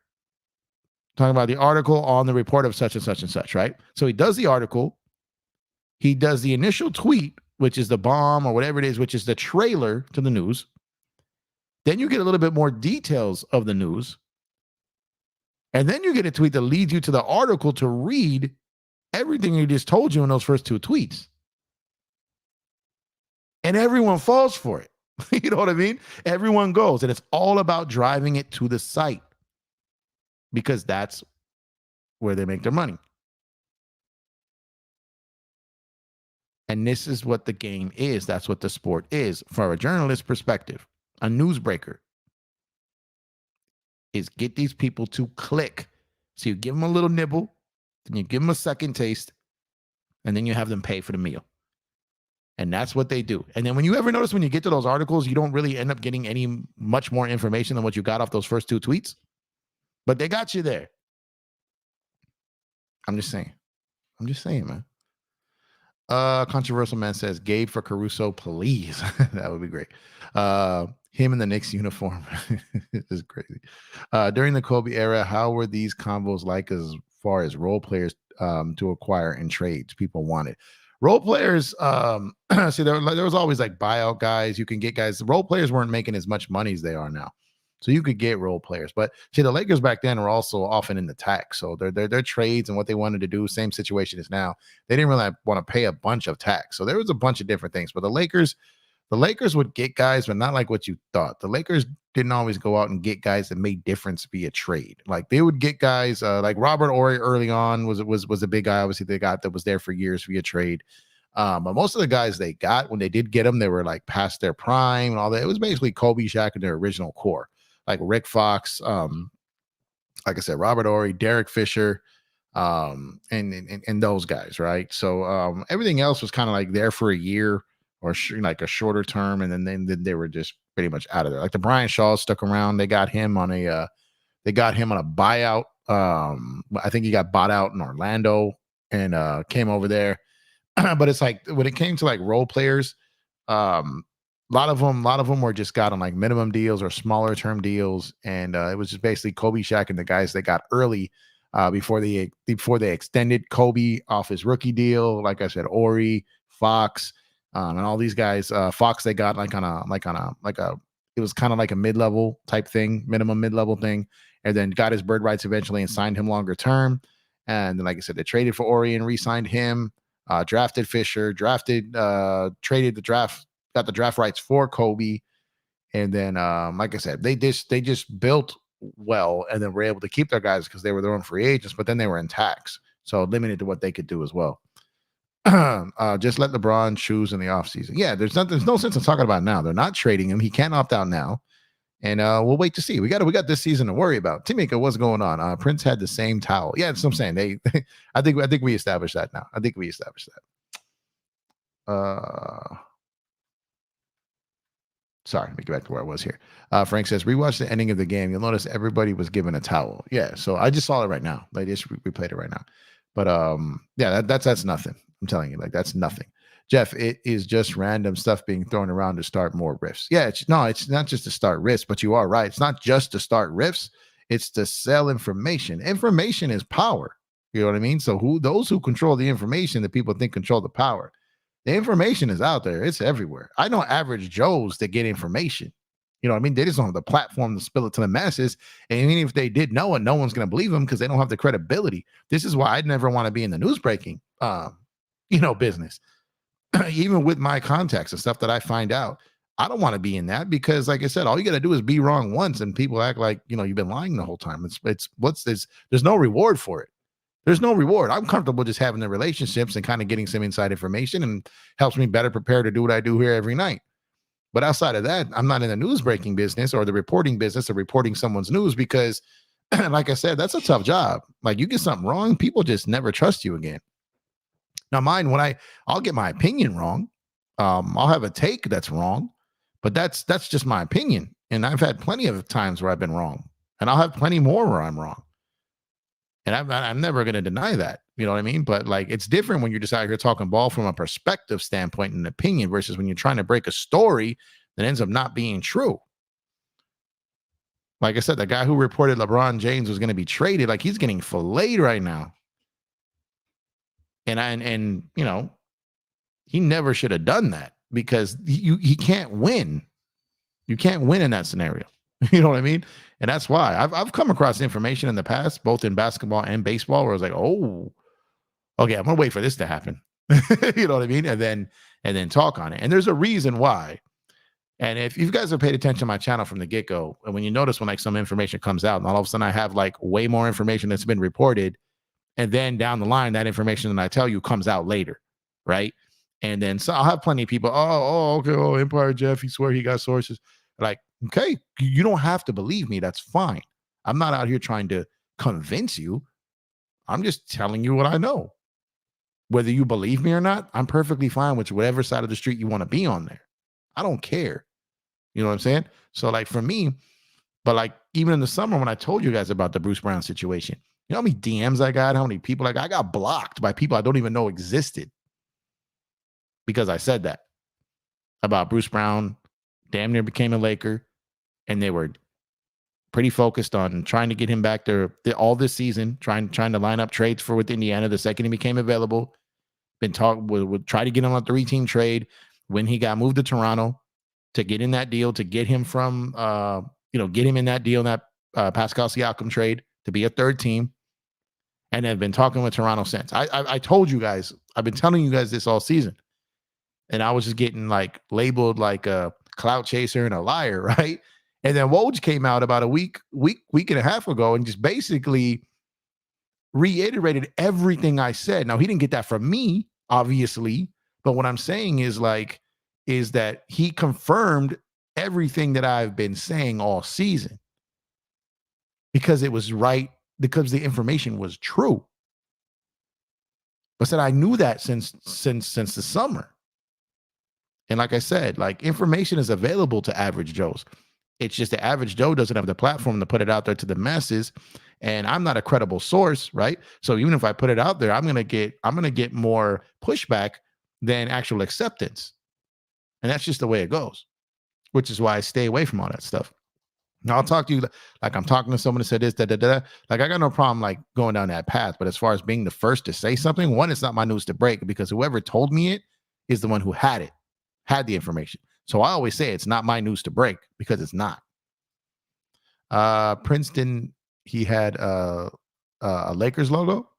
talking about the article on the report of such and such and such, right? So he does the article. He does the initial tweet, which is the bomb or whatever it is, which is the trailer to the news. Then you get a little bit more details of the news. And then you get a tweet that leads you to the article to read everything he just told you in those first two tweets. And everyone falls for it. You know what I mean? Everyone goes. And it's all about driving it to the site, because that's where they make their money. And this is what the game is. That's what the sport is. From a journalist perspective, a newsbreaker is get these people to click. So you give them a little nibble, then you give them a second taste, and then you have them pay for the meal. And that's what they do. And then when you ever notice when you get to those articles, you don't really end up getting any much more information than what you got off those first two tweets. But they got you there. I'm just saying, man. Controversial man says, Gabe for Caruso, please. That would be great. Him in the Knicks uniform is crazy. During the Kobe era, how were these combos like as far as role players to acquire in trades people wanted? Role players, see, there was always like buyout guys. You can get guys. Role players weren't making as much money as they are now. So you could get role players. But see, the Lakers back then were also often in the tax. So their trades and what they wanted to do, same situation as now. They didn't really want to pay a bunch of tax. So there was a bunch of different things. But the Lakers would get guys, but not like what you thought. The Lakers didn't always go out and get guys that made difference via trade. Like they would get guys like Robert Horry early on was a big guy. Obviously, they got that was there for years via trade. But most of the guys they got, when they did get them, they were like past their prime and all that. It was basically Kobe, Shaq, and their original core, like Rick Fox, like I said, Robert Horry, Derek Fisher, and those guys, right? So everything else was kind of like there for a year or like a shorter term, and then they were just pretty much out of there. Like the Brian Shaw stuck around. They got him on a buyout. I think he got bought out in Orlando and came over there. But it's like when it came to like role players, a lot of them were just got on like minimum deals or smaller term deals, and it was just basically Kobe, Shaq, and the guys they got early before they extended Kobe off his rookie deal. Like I said, Ori, Fox, and all these guys. Fox they got like it was kind of like a mid-level type thing, minimum mid-level thing, and then got his bird rights eventually and signed him longer term. And then, like I said, they traded for Ori and re-signed him. Drafted Fisher, traded the draft, got the draft rights for Kobe, and then like I said, they just built well, and then were able to keep their guys because they were their own free agents, but then they were in tax, so limited to what they could do as well. Just let LeBron choose in the offseason. Yeah, there's no sense in talking about it now. They're not trading him. He can't opt out now. And we'll wait to see. We got this season to worry about. Timika, what's going on? Prince had the same towel. Yeah, that's what I'm saying. I think we established that now. I think we established that. Sorry, let me get back to where I was here. Frank says, rewatch the ending of the game. You'll notice everybody was given a towel. Yeah, so I just saw it right now. Like just replayed it right now. But yeah, that's nothing. I'm telling you, like that's nothing. Jeff, it is just random stuff being thrown around to start more riffs. Yeah, it's not just to start riffs, but you are right. It's not just to start riffs. It's to sell information. Information is power. You know what I mean? So those who control the information that people think control the power. The information is out there. It's everywhere. I know average Joes that get information. You know what I mean? They just don't have the platform to spill it to the masses. And even if they did know it, no one's going to believe them because they don't have the credibility. This is why I'd never want to be in the news breaking, business. Even with my contacts and stuff that I find out, I don't want to be in that because, like I said, all you got to do is be wrong once, and people act like you've been lying the whole time. There's no reward for it. There's no reward. I'm comfortable just having the relationships and kind of getting some inside information, and helps me better prepare to do what I do here every night. But outside of that, I'm not in the news breaking business or the reporting business of reporting someone's news because, like I said, that's a tough job. Like you get something wrong, people just never trust you again. Now, mine, I'll get my opinion wrong. I'll have a take that's wrong, but that's just my opinion. And I've had plenty of times where I've been wrong, and I'll have plenty more where I'm wrong. And I'm never going to deny that. You know what I mean? But like, it's different when you're just out here talking ball from a perspective standpoint and opinion versus when you're trying to break a story that ends up not being true. Like I said, the guy who reported LeBron James was going to be traded, like he's getting filleted right now. And he never should have done that because he can't win. You can't win in that scenario. You know what I mean? And that's why I've come across information in the past, both in basketball and baseball, where I was like, oh, okay, I'm gonna wait for this to happen. You know what I mean? And then talk on it. And there's a reason why. And if you guys have paid attention to my channel from the get-go, and when you notice when like some information comes out, and all of a sudden I have like way more information that's been reported, and then down the line, that information that I tell you comes out later, right? And then so I'll have plenty of people, okay, Empire Jeff, he swear he got sources. Like, okay, you don't have to believe me. That's fine. I'm not out here trying to convince you. I'm just telling you what I know. Whether you believe me or not, I'm perfectly fine with whatever side of the street you want to be on there. I don't care. You know what I'm saying? So like for me, but like even in the summer when I told you guys about the Bruce Brown situation, you know how many DMs I got? How many people I got blocked by people I don't even know existed because I said that about Bruce Brown. Damn near became a Laker, and they were pretty focused on trying to get him back there all this season, trying to line up trades for with Indiana the second he became available. Been would try to get him on a 3-team trade when he got moved to Toronto to get in that deal, to get him from get him in that deal, that Pascal Siakam trade to be a third team. And have been talking with Toronto since. I told you guys, I've been telling you guys this all season. And I was just getting like labeled like a clout chaser and a liar, right? And then Woj came out about a week and a half ago and just basically reiterated everything I said. Now, he didn't get that from me, obviously, but what I'm saying is that he confirmed everything that I've been saying all season because it was right, because the information was true. I said I knew that since the summer. And like I said, like information is available to average Joes. It's just the average Joe doesn't have the platform to put it out there to the masses. And I'm not a credible source, right? So even if I put it out there, I'm gonna get more pushback than actual acceptance. And that's just the way it goes, which is why I stay away from all that stuff. Now I'll talk to you like I'm talking to someone that said this, da, da, da, da. Like I got no problem like going down that path. But as far as being the first to say something, one, it's not my news to break because whoever told me it is the one who had the information. So I always say it's not my news to break because it's not. Princeton, he had a Lakers logo.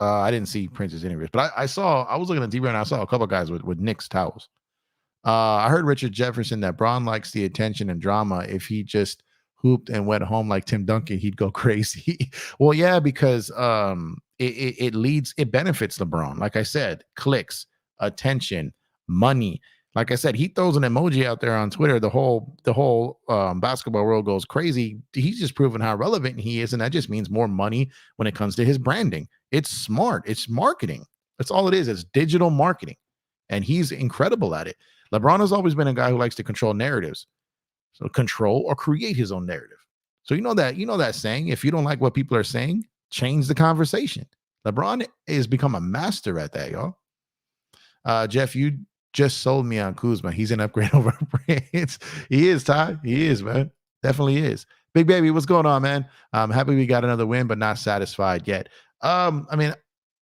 I didn't see Prince's interviews, but I was looking at TV and I saw a couple of guys with Knicks towels. I heard Richard Jefferson that Braun likes the attention and drama. If he just hooped and went home like Tim Duncan, he'd go crazy. Well, yeah, because it benefits LeBron. Like I said, clicks, attention, money. Like I said, he throws an emoji out there on Twitter. The whole basketball world goes crazy. He's just proven how relevant he is, and that just means more money when it comes to his branding. It's smart. It's marketing. That's all it is. It's digital marketing, and he's incredible at it. LeBron has always been a guy who likes to control narratives. So control or create his own narrative. So you know that saying, if you don't like what people are saying, change the conversation. LeBron has become a master at that, y'all. Jeff, you just sold me on Kuzma. He's an upgrade over Prince. He is, Ty. He is, man. Definitely is. Big baby, what's going on, man? I'm happy we got another win, but not satisfied yet. I mean,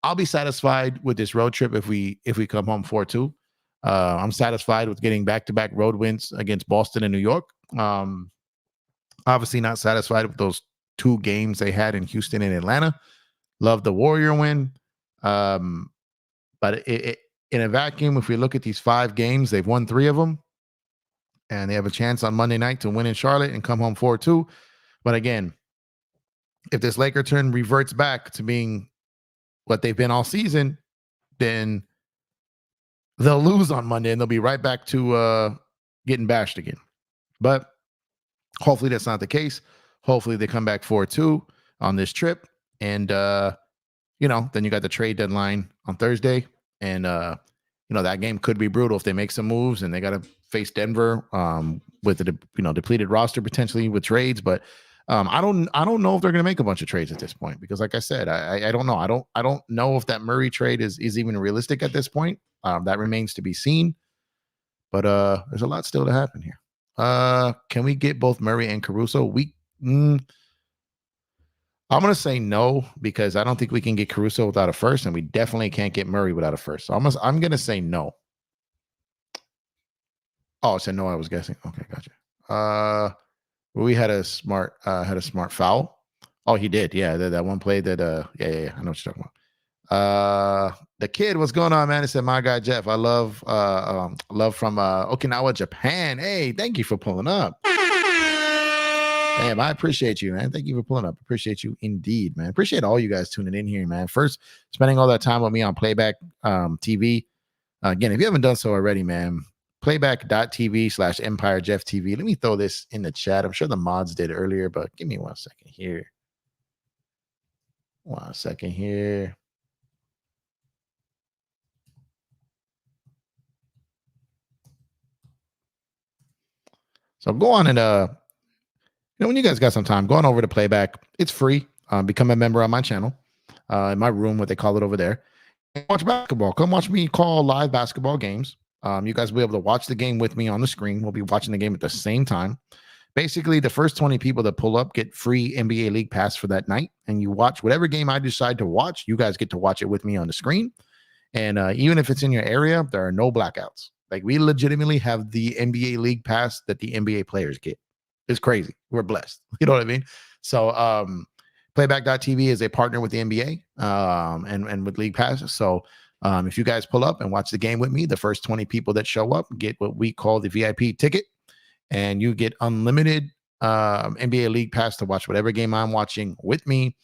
I'll be satisfied with this road trip if we come home 4-2. I'm satisfied with getting back-to-back road wins against Boston and New York. Obviously not satisfied with those 2 games they had in Houston and Atlanta. Love the Warrior win. But in a vacuum, if we look at these 5 games, they've won 3 of them. And they have a chance on Monday night to win in Charlotte and come home 4-2. But again, if this Laker turn reverts back to being what they've been all season, then they'll lose on Monday and they'll be right back to getting bashed again. But hopefully that's not the case. Hopefully they come back 4-2 on this trip. And, then you got the trade deadline on Thursday. And, that game could be brutal if they make some moves and they got to face Denver with the, depleted roster potentially with trades. But I don't know if they're going to make a bunch of trades at this point because, like I said, I don't know. I don't know if that Murray trade is even realistic at this point. That remains to be seen. But there's a lot still to happen here. Can we get both Murray and Caruso? I'm going to say no because I don't think we can get Caruso without a first, and we definitely can't get Murray without a first. So I'm going to say no. Oh, I said no. I was guessing. Okay, gotcha. We had a smart foul. Oh, he did. Yeah, that one play that. Yeah. I know what you're talking about. The kid, what's going on, man? He said, my guy Jeff, I love from Okinawa, Japan. Hey, thank you for pulling up. Damn, I appreciate you, man. Thank you for pulling up. Appreciate you indeed, man. Appreciate all you guys tuning in here, man. First, spending all that time with me on Playback TV. Again, if you haven't done so already, man, playback.tv/Empire Jeff TV. Let me throw this in the chat. I'm sure the mods did earlier, but give me 1 second here. 1 second here. So go on and when you guys got some time, go on over to Playback. It's free. Become a member on my channel, in my room, what they call it over there. Watch basketball. Come watch me call live basketball games. You guys will be able to watch the game with me on the screen. We'll be watching the game at the same time. Basically, the first 20 people that pull up get free NBA League Pass for that night. And you watch whatever game I decide to watch. You guys get to watch it with me on the screen. And even if it's in your area, there are no blackouts. Like, we legitimately have the NBA League Pass that the NBA players get. It's crazy. We're blessed. You know what I mean? So playback.tv is a partner with the NBA and with League Pass. So if you guys pull up and watch the game with me, the first 20 people that show up get what we call the VIP ticket. And you get unlimited NBA League Pass to watch whatever game I'm watching with me.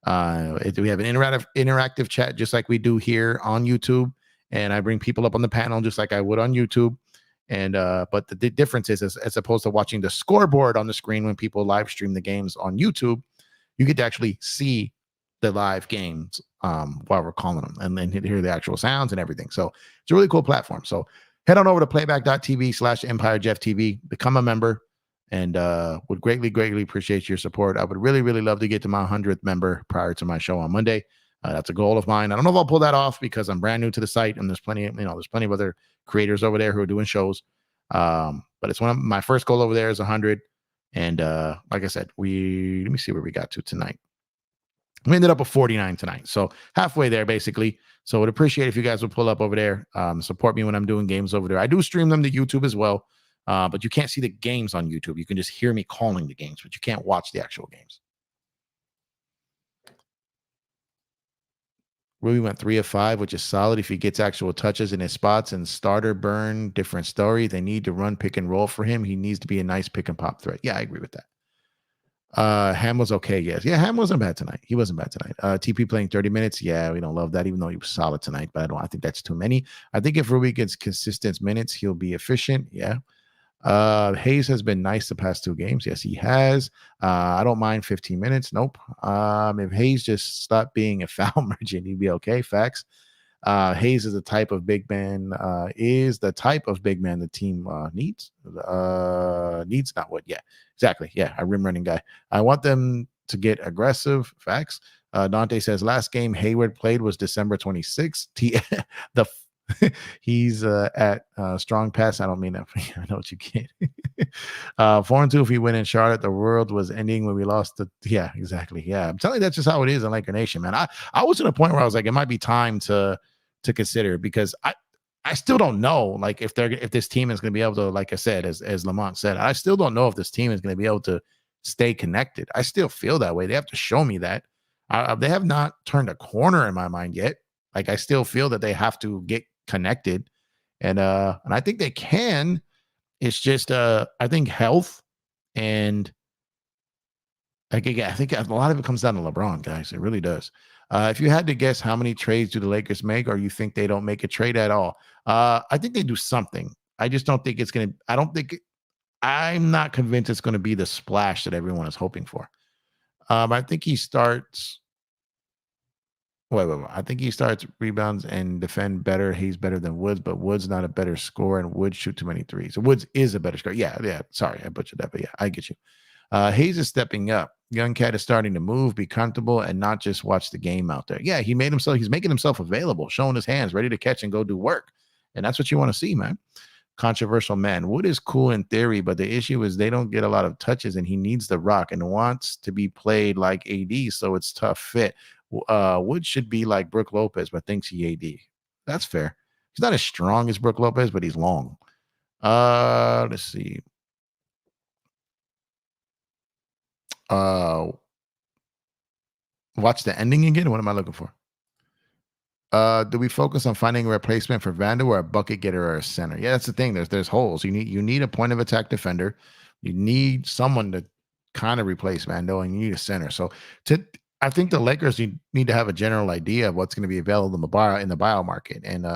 We have an interactive chat just like we do here on YouTube. And I bring people up on the panel just like I would on YouTube. And but the difference is, as opposed to watching the scoreboard on the screen when people live stream the games on YouTube, you get to actually see the live games while we're calling them and then hear the actual sounds and everything. So it's a really cool platform. So head on over to playback.tv/EmpireJeffTV, become a member, and would greatly appreciate your support. I would really love to get to my 100th member prior to my show on Monday. That's a goal of mine. I don't know if I'll pull that off because I'm brand new to the site, and there's plenty of other creators over there who are doing shows. But it's one of my first goal over there is 100. And like I said, let me see where we got to tonight. We ended up with 49 tonight. So halfway there, basically. So I would appreciate if you guys would pull up over there, support me when I'm doing games over there. I do stream them to YouTube as well, but you can't see the games on YouTube. You can just hear me calling the games, but you can't watch the actual games. Rui went 3 of 5, which is solid. If he gets actual touches in his spots and starter burn, different story. They need to run pick and roll for him. He needs to be a nice pick and pop threat. Yeah, I agree with that. Ham was okay, yes. Yeah, Ham wasn't bad tonight. He wasn't bad tonight. TP playing 30 minutes. Yeah, we don't love that, even though he was solid tonight, but I think that's too many. I think if Rui gets consistent minutes, he'll be efficient. Yeah. Hayes has been nice the past 2 games. Yes, he has. I don't mind 15 minutes. Nope. If Hayes just stopped being a foul merchant, he'd be okay. Facts. Hayes is the type of big man, the team needs. Needs not what? Yeah, exactly. Yeah, a rim running guy. I want them to get aggressive. Facts. Dante says last game Hayward played was December 26th. He's at strong pass. I don't mean that. I know what you get. 4-2. If we win in Charlotte, the world was ending when we lost the. Yeah, exactly. Yeah, I'm telling you, that's just how it is in Laker Nation, man. I was at a point where I was like, it might be time to consider, because I still don't know, like, if this team is going to be able to, like I said, as Lamont said, I still don't know if this team is going to be able to stay connected. I still feel that way. They have to show me that. They have not turned a corner in my mind yet. Like, I still feel that they have to get connected, and I think they can. It's just I think health, and I think a lot of it comes down to LeBron, guys. It really does. If you had to guess, how many trades do the Lakers make, or you think they don't make a trade at all? I think they do something. I just don't think it's going to. I'm not convinced it's going to be the splash that everyone is hoping for. I think he starts. Wait. I think he starts rebounds and defend better. He's better than Woods, but Woods not a better scorer, and Woods shoot too many threes. So Woods is a better scorer. Yeah. Sorry, I butchered that, but yeah, I get you. Hayes is stepping up. Young cat is starting to move, be comfortable, and not just watch the game out there. Yeah, he's making himself available, showing his hands, ready to catch and go do work. And that's what you want to see, man. Controversial man. Wood is cool in theory, but the issue is they don't get a lot of touches, and he needs the rock and wants to be played like AD, so it's tough fit. Wood should be like Brook Lopez, but thinks he AD. That's fair. He's not as strong as Brook Lopez, but he's long. Let's see. Watch the ending again. What am I looking for? Do we focus on finding a replacement for Vando, or a bucket getter, or a center? Yeah, that's the thing. There's holes. You need a point of attack defender. You need someone to kind of replace Vando, and you need a center. So I think the Lakers need to have a general idea of what's going to be available in the buyout market. And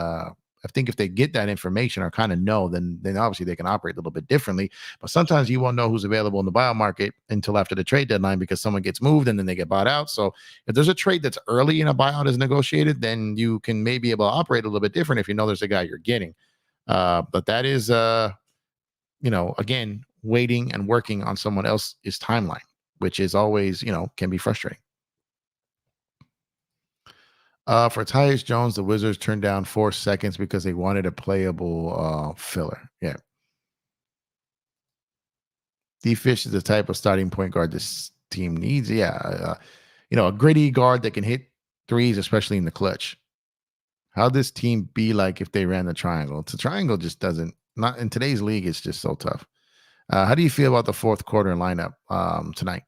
I think if they get that information, or kind of know, then obviously they can operate a little bit differently. But sometimes you won't know who's available in the buyout market until after the trade deadline, because someone gets moved and then they get bought out. So if there's a trade that's early and a buyout is negotiated, then you can maybe be able to operate a little bit different if you know there's a guy you're getting. But that is, again, waiting and working on someone else's timeline, which is always, can be frustrating. For Tyus Jones, the Wizards turned down 4 seconds because they wanted a playable filler. Yeah. D-Fish is the type of starting point guard this team needs. Yeah. A gritty guard that can hit threes, especially in the clutch. How'd this team be like if they ran the triangle? The triangle just doesn't, not in today's league, it's just so tough. How do you feel about the fourth quarter lineup tonight?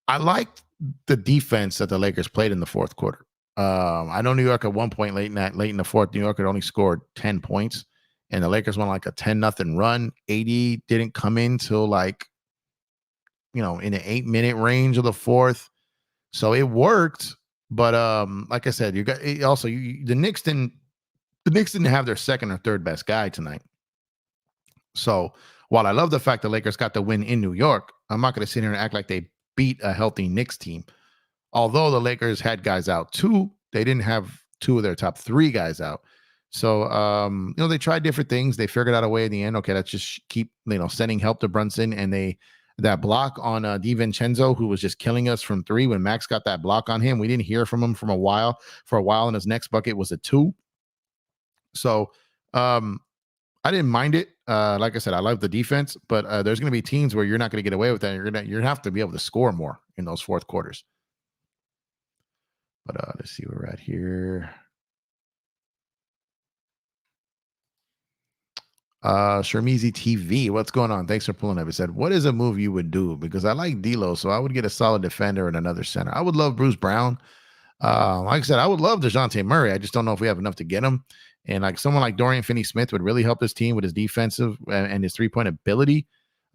I liked the defense that the Lakers played in the fourth quarter. I know New York at one point late in the fourth, New York had only scored 10 points, and the Lakers went like a 10-0 run. AD didn't come in till in an 8-minute range of the fourth. So it worked. But like I said, the Knicks didn't have their second or third best guy tonight. So while I love the fact the Lakers got the win in New York, I'm not going to sit here and act like they beat a healthy Knicks team. Although the Lakers had guys out too, they didn't have 2 of their top 3 guys out. So, they tried different things. They figured out a way in the end. Okay, let's just keep, sending help to Brunson. And that block on DiVincenzo, who was just killing us from three when Max got that block on him. We didn't hear from him for a while, and his next bucket was a 2. So, I didn't mind it. Like I said, I love the defense, but there's going to be teams where you're not going to get away with that. You're going to have to be able to score more in those fourth quarters. But let's see where we're at here. Shermeezy TV, what's going on? Thanks for pulling up. He said, what is a move you would do? Because I like D'Lo, so I would get a solid defender and another center. I would love Bruce Brown. Like I said, I would love DeJounte Murray. I just don't know if we have enough to get him. And like someone like Dorian Finney-Smith would really help this team with his defensive and his three-point ability.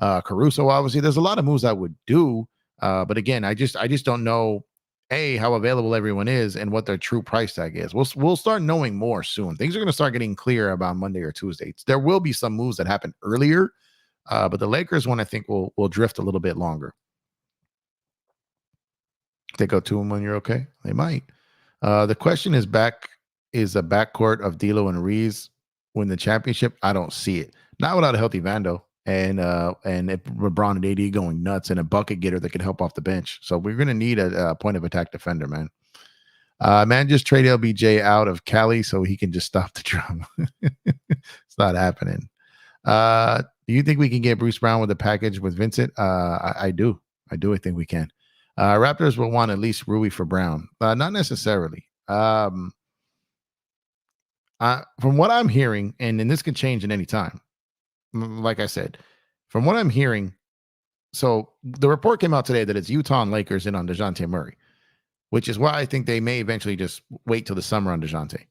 Caruso, obviously, there's a lot of moves I would do. But again, I just don't know how available everyone is and what their true price tag is. We'll start knowing more soon. Things are going to start getting clear about Monday or Tuesday. There will be some moves that happen earlier, but the Lakers one I think will drift a little bit longer. They go 2-1, you're okay? They might. The question is a backcourt of D'Lo and Reaves win the championship? I don't see it. Not without a healthy Vando and if LeBron and AD going nuts and a bucket getter that can help off the bench. So we're going to need a point of attack defender, man. Man, just trade LBJ out of Cali so he can just stop the drama. It's not happening. Do you think we can get Bruce Brown with a package with Vincent? I do. I think we can. Raptors will want at least Rui for Brown. Not necessarily. From what I'm hearing, and this could change at any time, like I said, from what I'm hearing, so the report came out today that it's Utah and Lakers in on DeJounte Murray, which is why I think they may eventually just wait till the summer on DeJounte.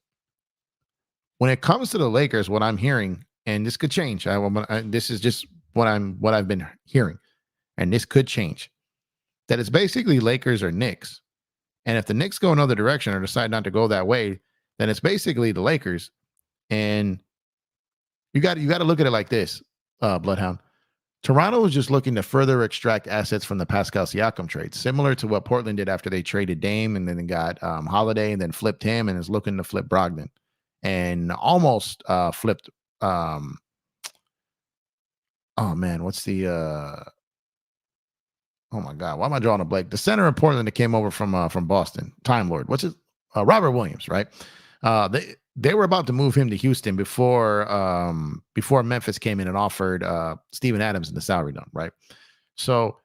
When it comes to the Lakers, what I'm hearing, and this could change, this is just what I've been hearing, and this could change, that it's basically Lakers or Knicks. And if the Knicks go another direction or decide not to go that way, then it's basically the Lakers. And you got to look at it like this, Bloodhound. Toronto was just looking to further extract assets from the Pascal Siakam trade, similar to what Portland did after they traded Dame and then got Holiday and then flipped him and is looking to flip Brogdon and almost flipped. Oh man, what's the? Oh my God, why am I drawing a blank? The center in Portland that came over from Boston, Time Lord. What's his? Robert Williams, right? They were about to move him to Houston before Memphis came in and offered Steven Adams in the salary dump, right? So,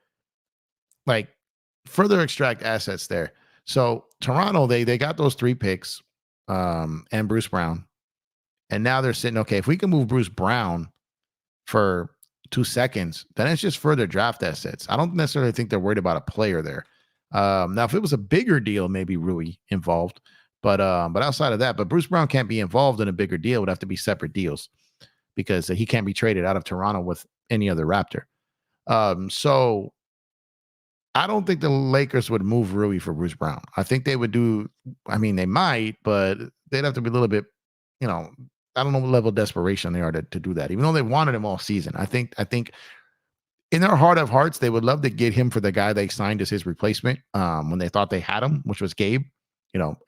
like, further extract assets there. So Toronto, they got those 3 picks and Bruce Brown, and now they're sitting, okay, if we can move Bruce Brown for 2 seconds, then it's just further draft assets. I don't necessarily think they're worried about a player there. Now, if it was a bigger deal, maybe Rui involved. But outside of that, but Bruce Brown can't be involved in a bigger deal. It would have to be separate deals because he can't be traded out of Toronto with any other Raptor. So I don't think the Lakers would move Rui for Bruce Brown. I think they would do. I mean, they might, but they'd have to be a little bit, I don't know what level of desperation they are to do that. Even though they wanted him all season, I think in their heart of hearts, they would love to get him for the guy they signed as his replacement when they thought they had him, which was Gabe.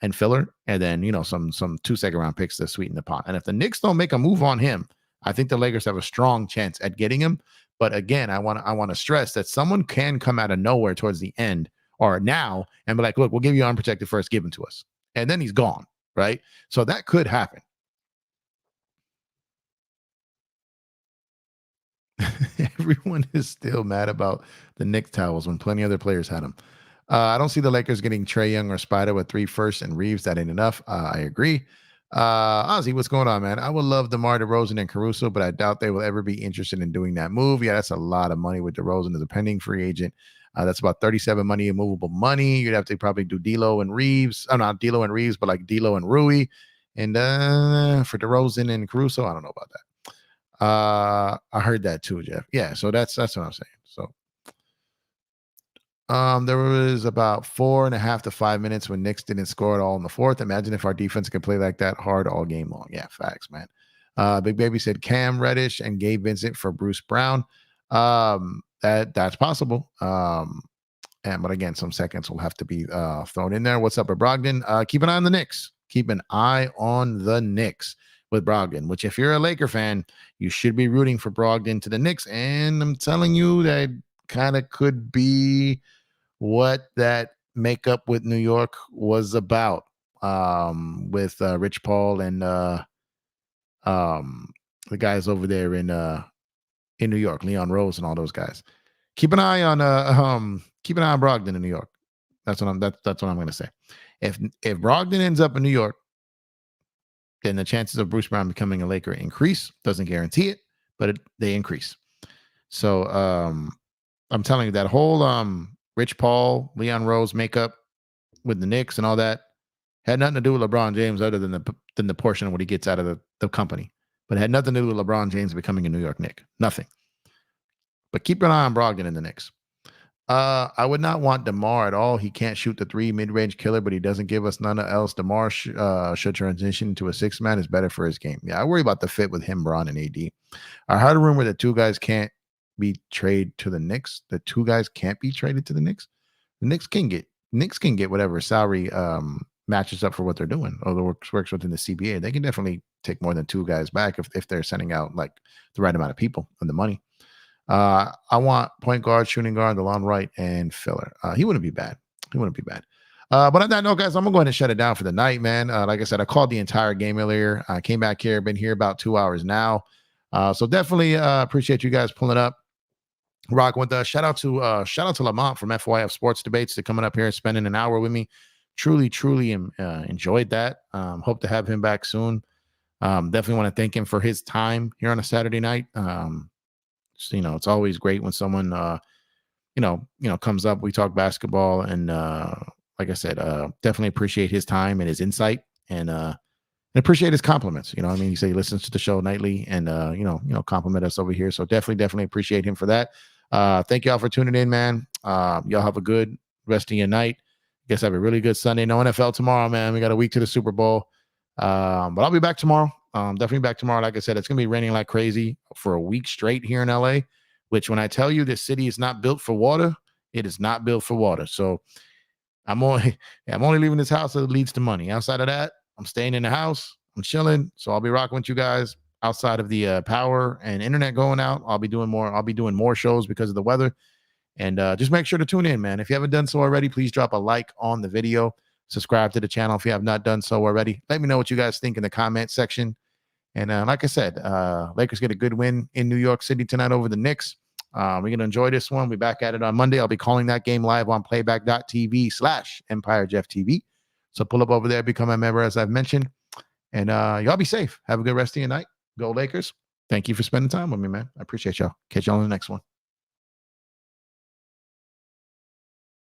And filler, and then, some 2 second round picks to sweeten the pot. And if the Knicks don't make a move on him, I think the Lakers have a strong chance at getting him. But again, I want to stress that someone can come out of nowhere towards the end or now and be like, look, we'll give you unprotected first, give him to us. And then he's gone, right? So that could happen. Everyone is still mad about the Knicks towels when plenty of other players had them. I don't see the Lakers getting Trae Young or Spider with 3 firsts and Reaves. That ain't enough. I agree. Ozzy, what's going on, man? I would love DeMar DeRozan and Caruso, but I doubt they will ever be interested in doing that move. Yeah, that's a lot of money with DeRozan as a pending free agent. That's about 37 money, immovable money. You'd have to probably do D'Lo and Reaves. Oh, not D'Lo and Reaves, but like D'Lo and Rui. And for DeRozan and Caruso, I don't know about that. I heard that too, Jeff. Yeah, so that's what I'm saying. So. There was about 4.5 to 5 minutes when Knicks didn't score at all in the fourth. Imagine if our defense could play like that hard all game long. Yeah, facts, man. Big Baby said Cam Reddish and Gabe Vincent for Bruce Brown. That's possible. But again, some seconds will have to be thrown in there. What's up, Brogdon? Keep an eye on the Knicks. Keep an eye on the Knicks. with Brogdon, which if you're a Laker fan, you should be rooting for Brogdon to the Knicks. And I'm telling you that kind of could be what that makeup with New York was about, with Rich Paul and the guys over there in New York, Leon Rose and all those guys. Keep an eye on Brogdon in New York. That's what I'm going to say. If Brogdon ends up in New York, then the chances of Bruce Brown becoming a Laker increase. Doesn't guarantee it, but they increase. So I'm telling you, that whole Rich Paul, Leon Rose makeup with the Knicks and all that had nothing to do with LeBron James other than the portion of what he gets out of the company. But it had nothing to do with LeBron James becoming a New York Knick. Nothing. But keep an eye on Brogdon in the Knicks. I would not want DeMar at all. He can't shoot the three, mid-range killer, but he doesn't give us none else. DeMar should transition to a six-man. Is better for his game. Yeah, I worry about the fit with him, Bron, and AD. I heard a rumor that two guys can't be traded to the Knicks. The two guys can't be traded to the Knicks. The Knicks can get whatever salary matches up for what they're doing, or the works within the CBA. They can definitely take more than two guys back if they're sending out like the right amount of people and the money. I want point guard, shooting guard, DeLon Wright, and filler. He wouldn't be bad. But on that note, guys, I'm going to go ahead and shut it down for the night, man. Like I said, I called the entire game earlier. I came back here, been here about 2 hours now. So definitely appreciate you guys pulling up. Rock with shout out to Lamont from FYF Sports Debates to coming up here and spending an hour with me. Truly enjoyed that. Hope to have him back soon. Definitely want to thank him for his time here on a Saturday night. It's always great when someone comes up. We talk basketball, and like I said, definitely appreciate his time and his insight, and appreciate his compliments. You know what I mean? He said he listens to the show nightly, and compliment us over here. So definitely appreciate him for that. Thank y'all for tuning in, man. Y'all have a good rest of your night. Guess have a really good Sunday. No NFL tomorrow, man. We got a week to the Super Bowl. But I'll be back tomorrow. Definitely back tomorrow. Like I said, it's going to be raining like crazy for a week straight here in LA, which when I tell you this city is not built for water, it is not built for water. So I'm only leaving this house that leads to money. Outside of that, I'm staying in the house. I'm chilling. So I'll be rocking with you guys outside of the power and internet going out. I'll be doing more shows because of the weather. And just make sure to tune in, man. If you haven't done so already, please drop a like on the video. Subscribe to the channel if you have not done so already. Let me know what you guys think in the comment section. And like I said, Lakers get a good win in New York City tonight over the Knicks. We're going to enjoy this one. We'll be back at it on Monday. I'll be calling that game live on playback.tv/EmpireJeffTV. So pull up over there, become a member, as I've mentioned. And y'all be safe. Have a good rest of your night. Go Lakers. Thank you for spending time with me, man. I appreciate y'all. Catch y'all on the next one.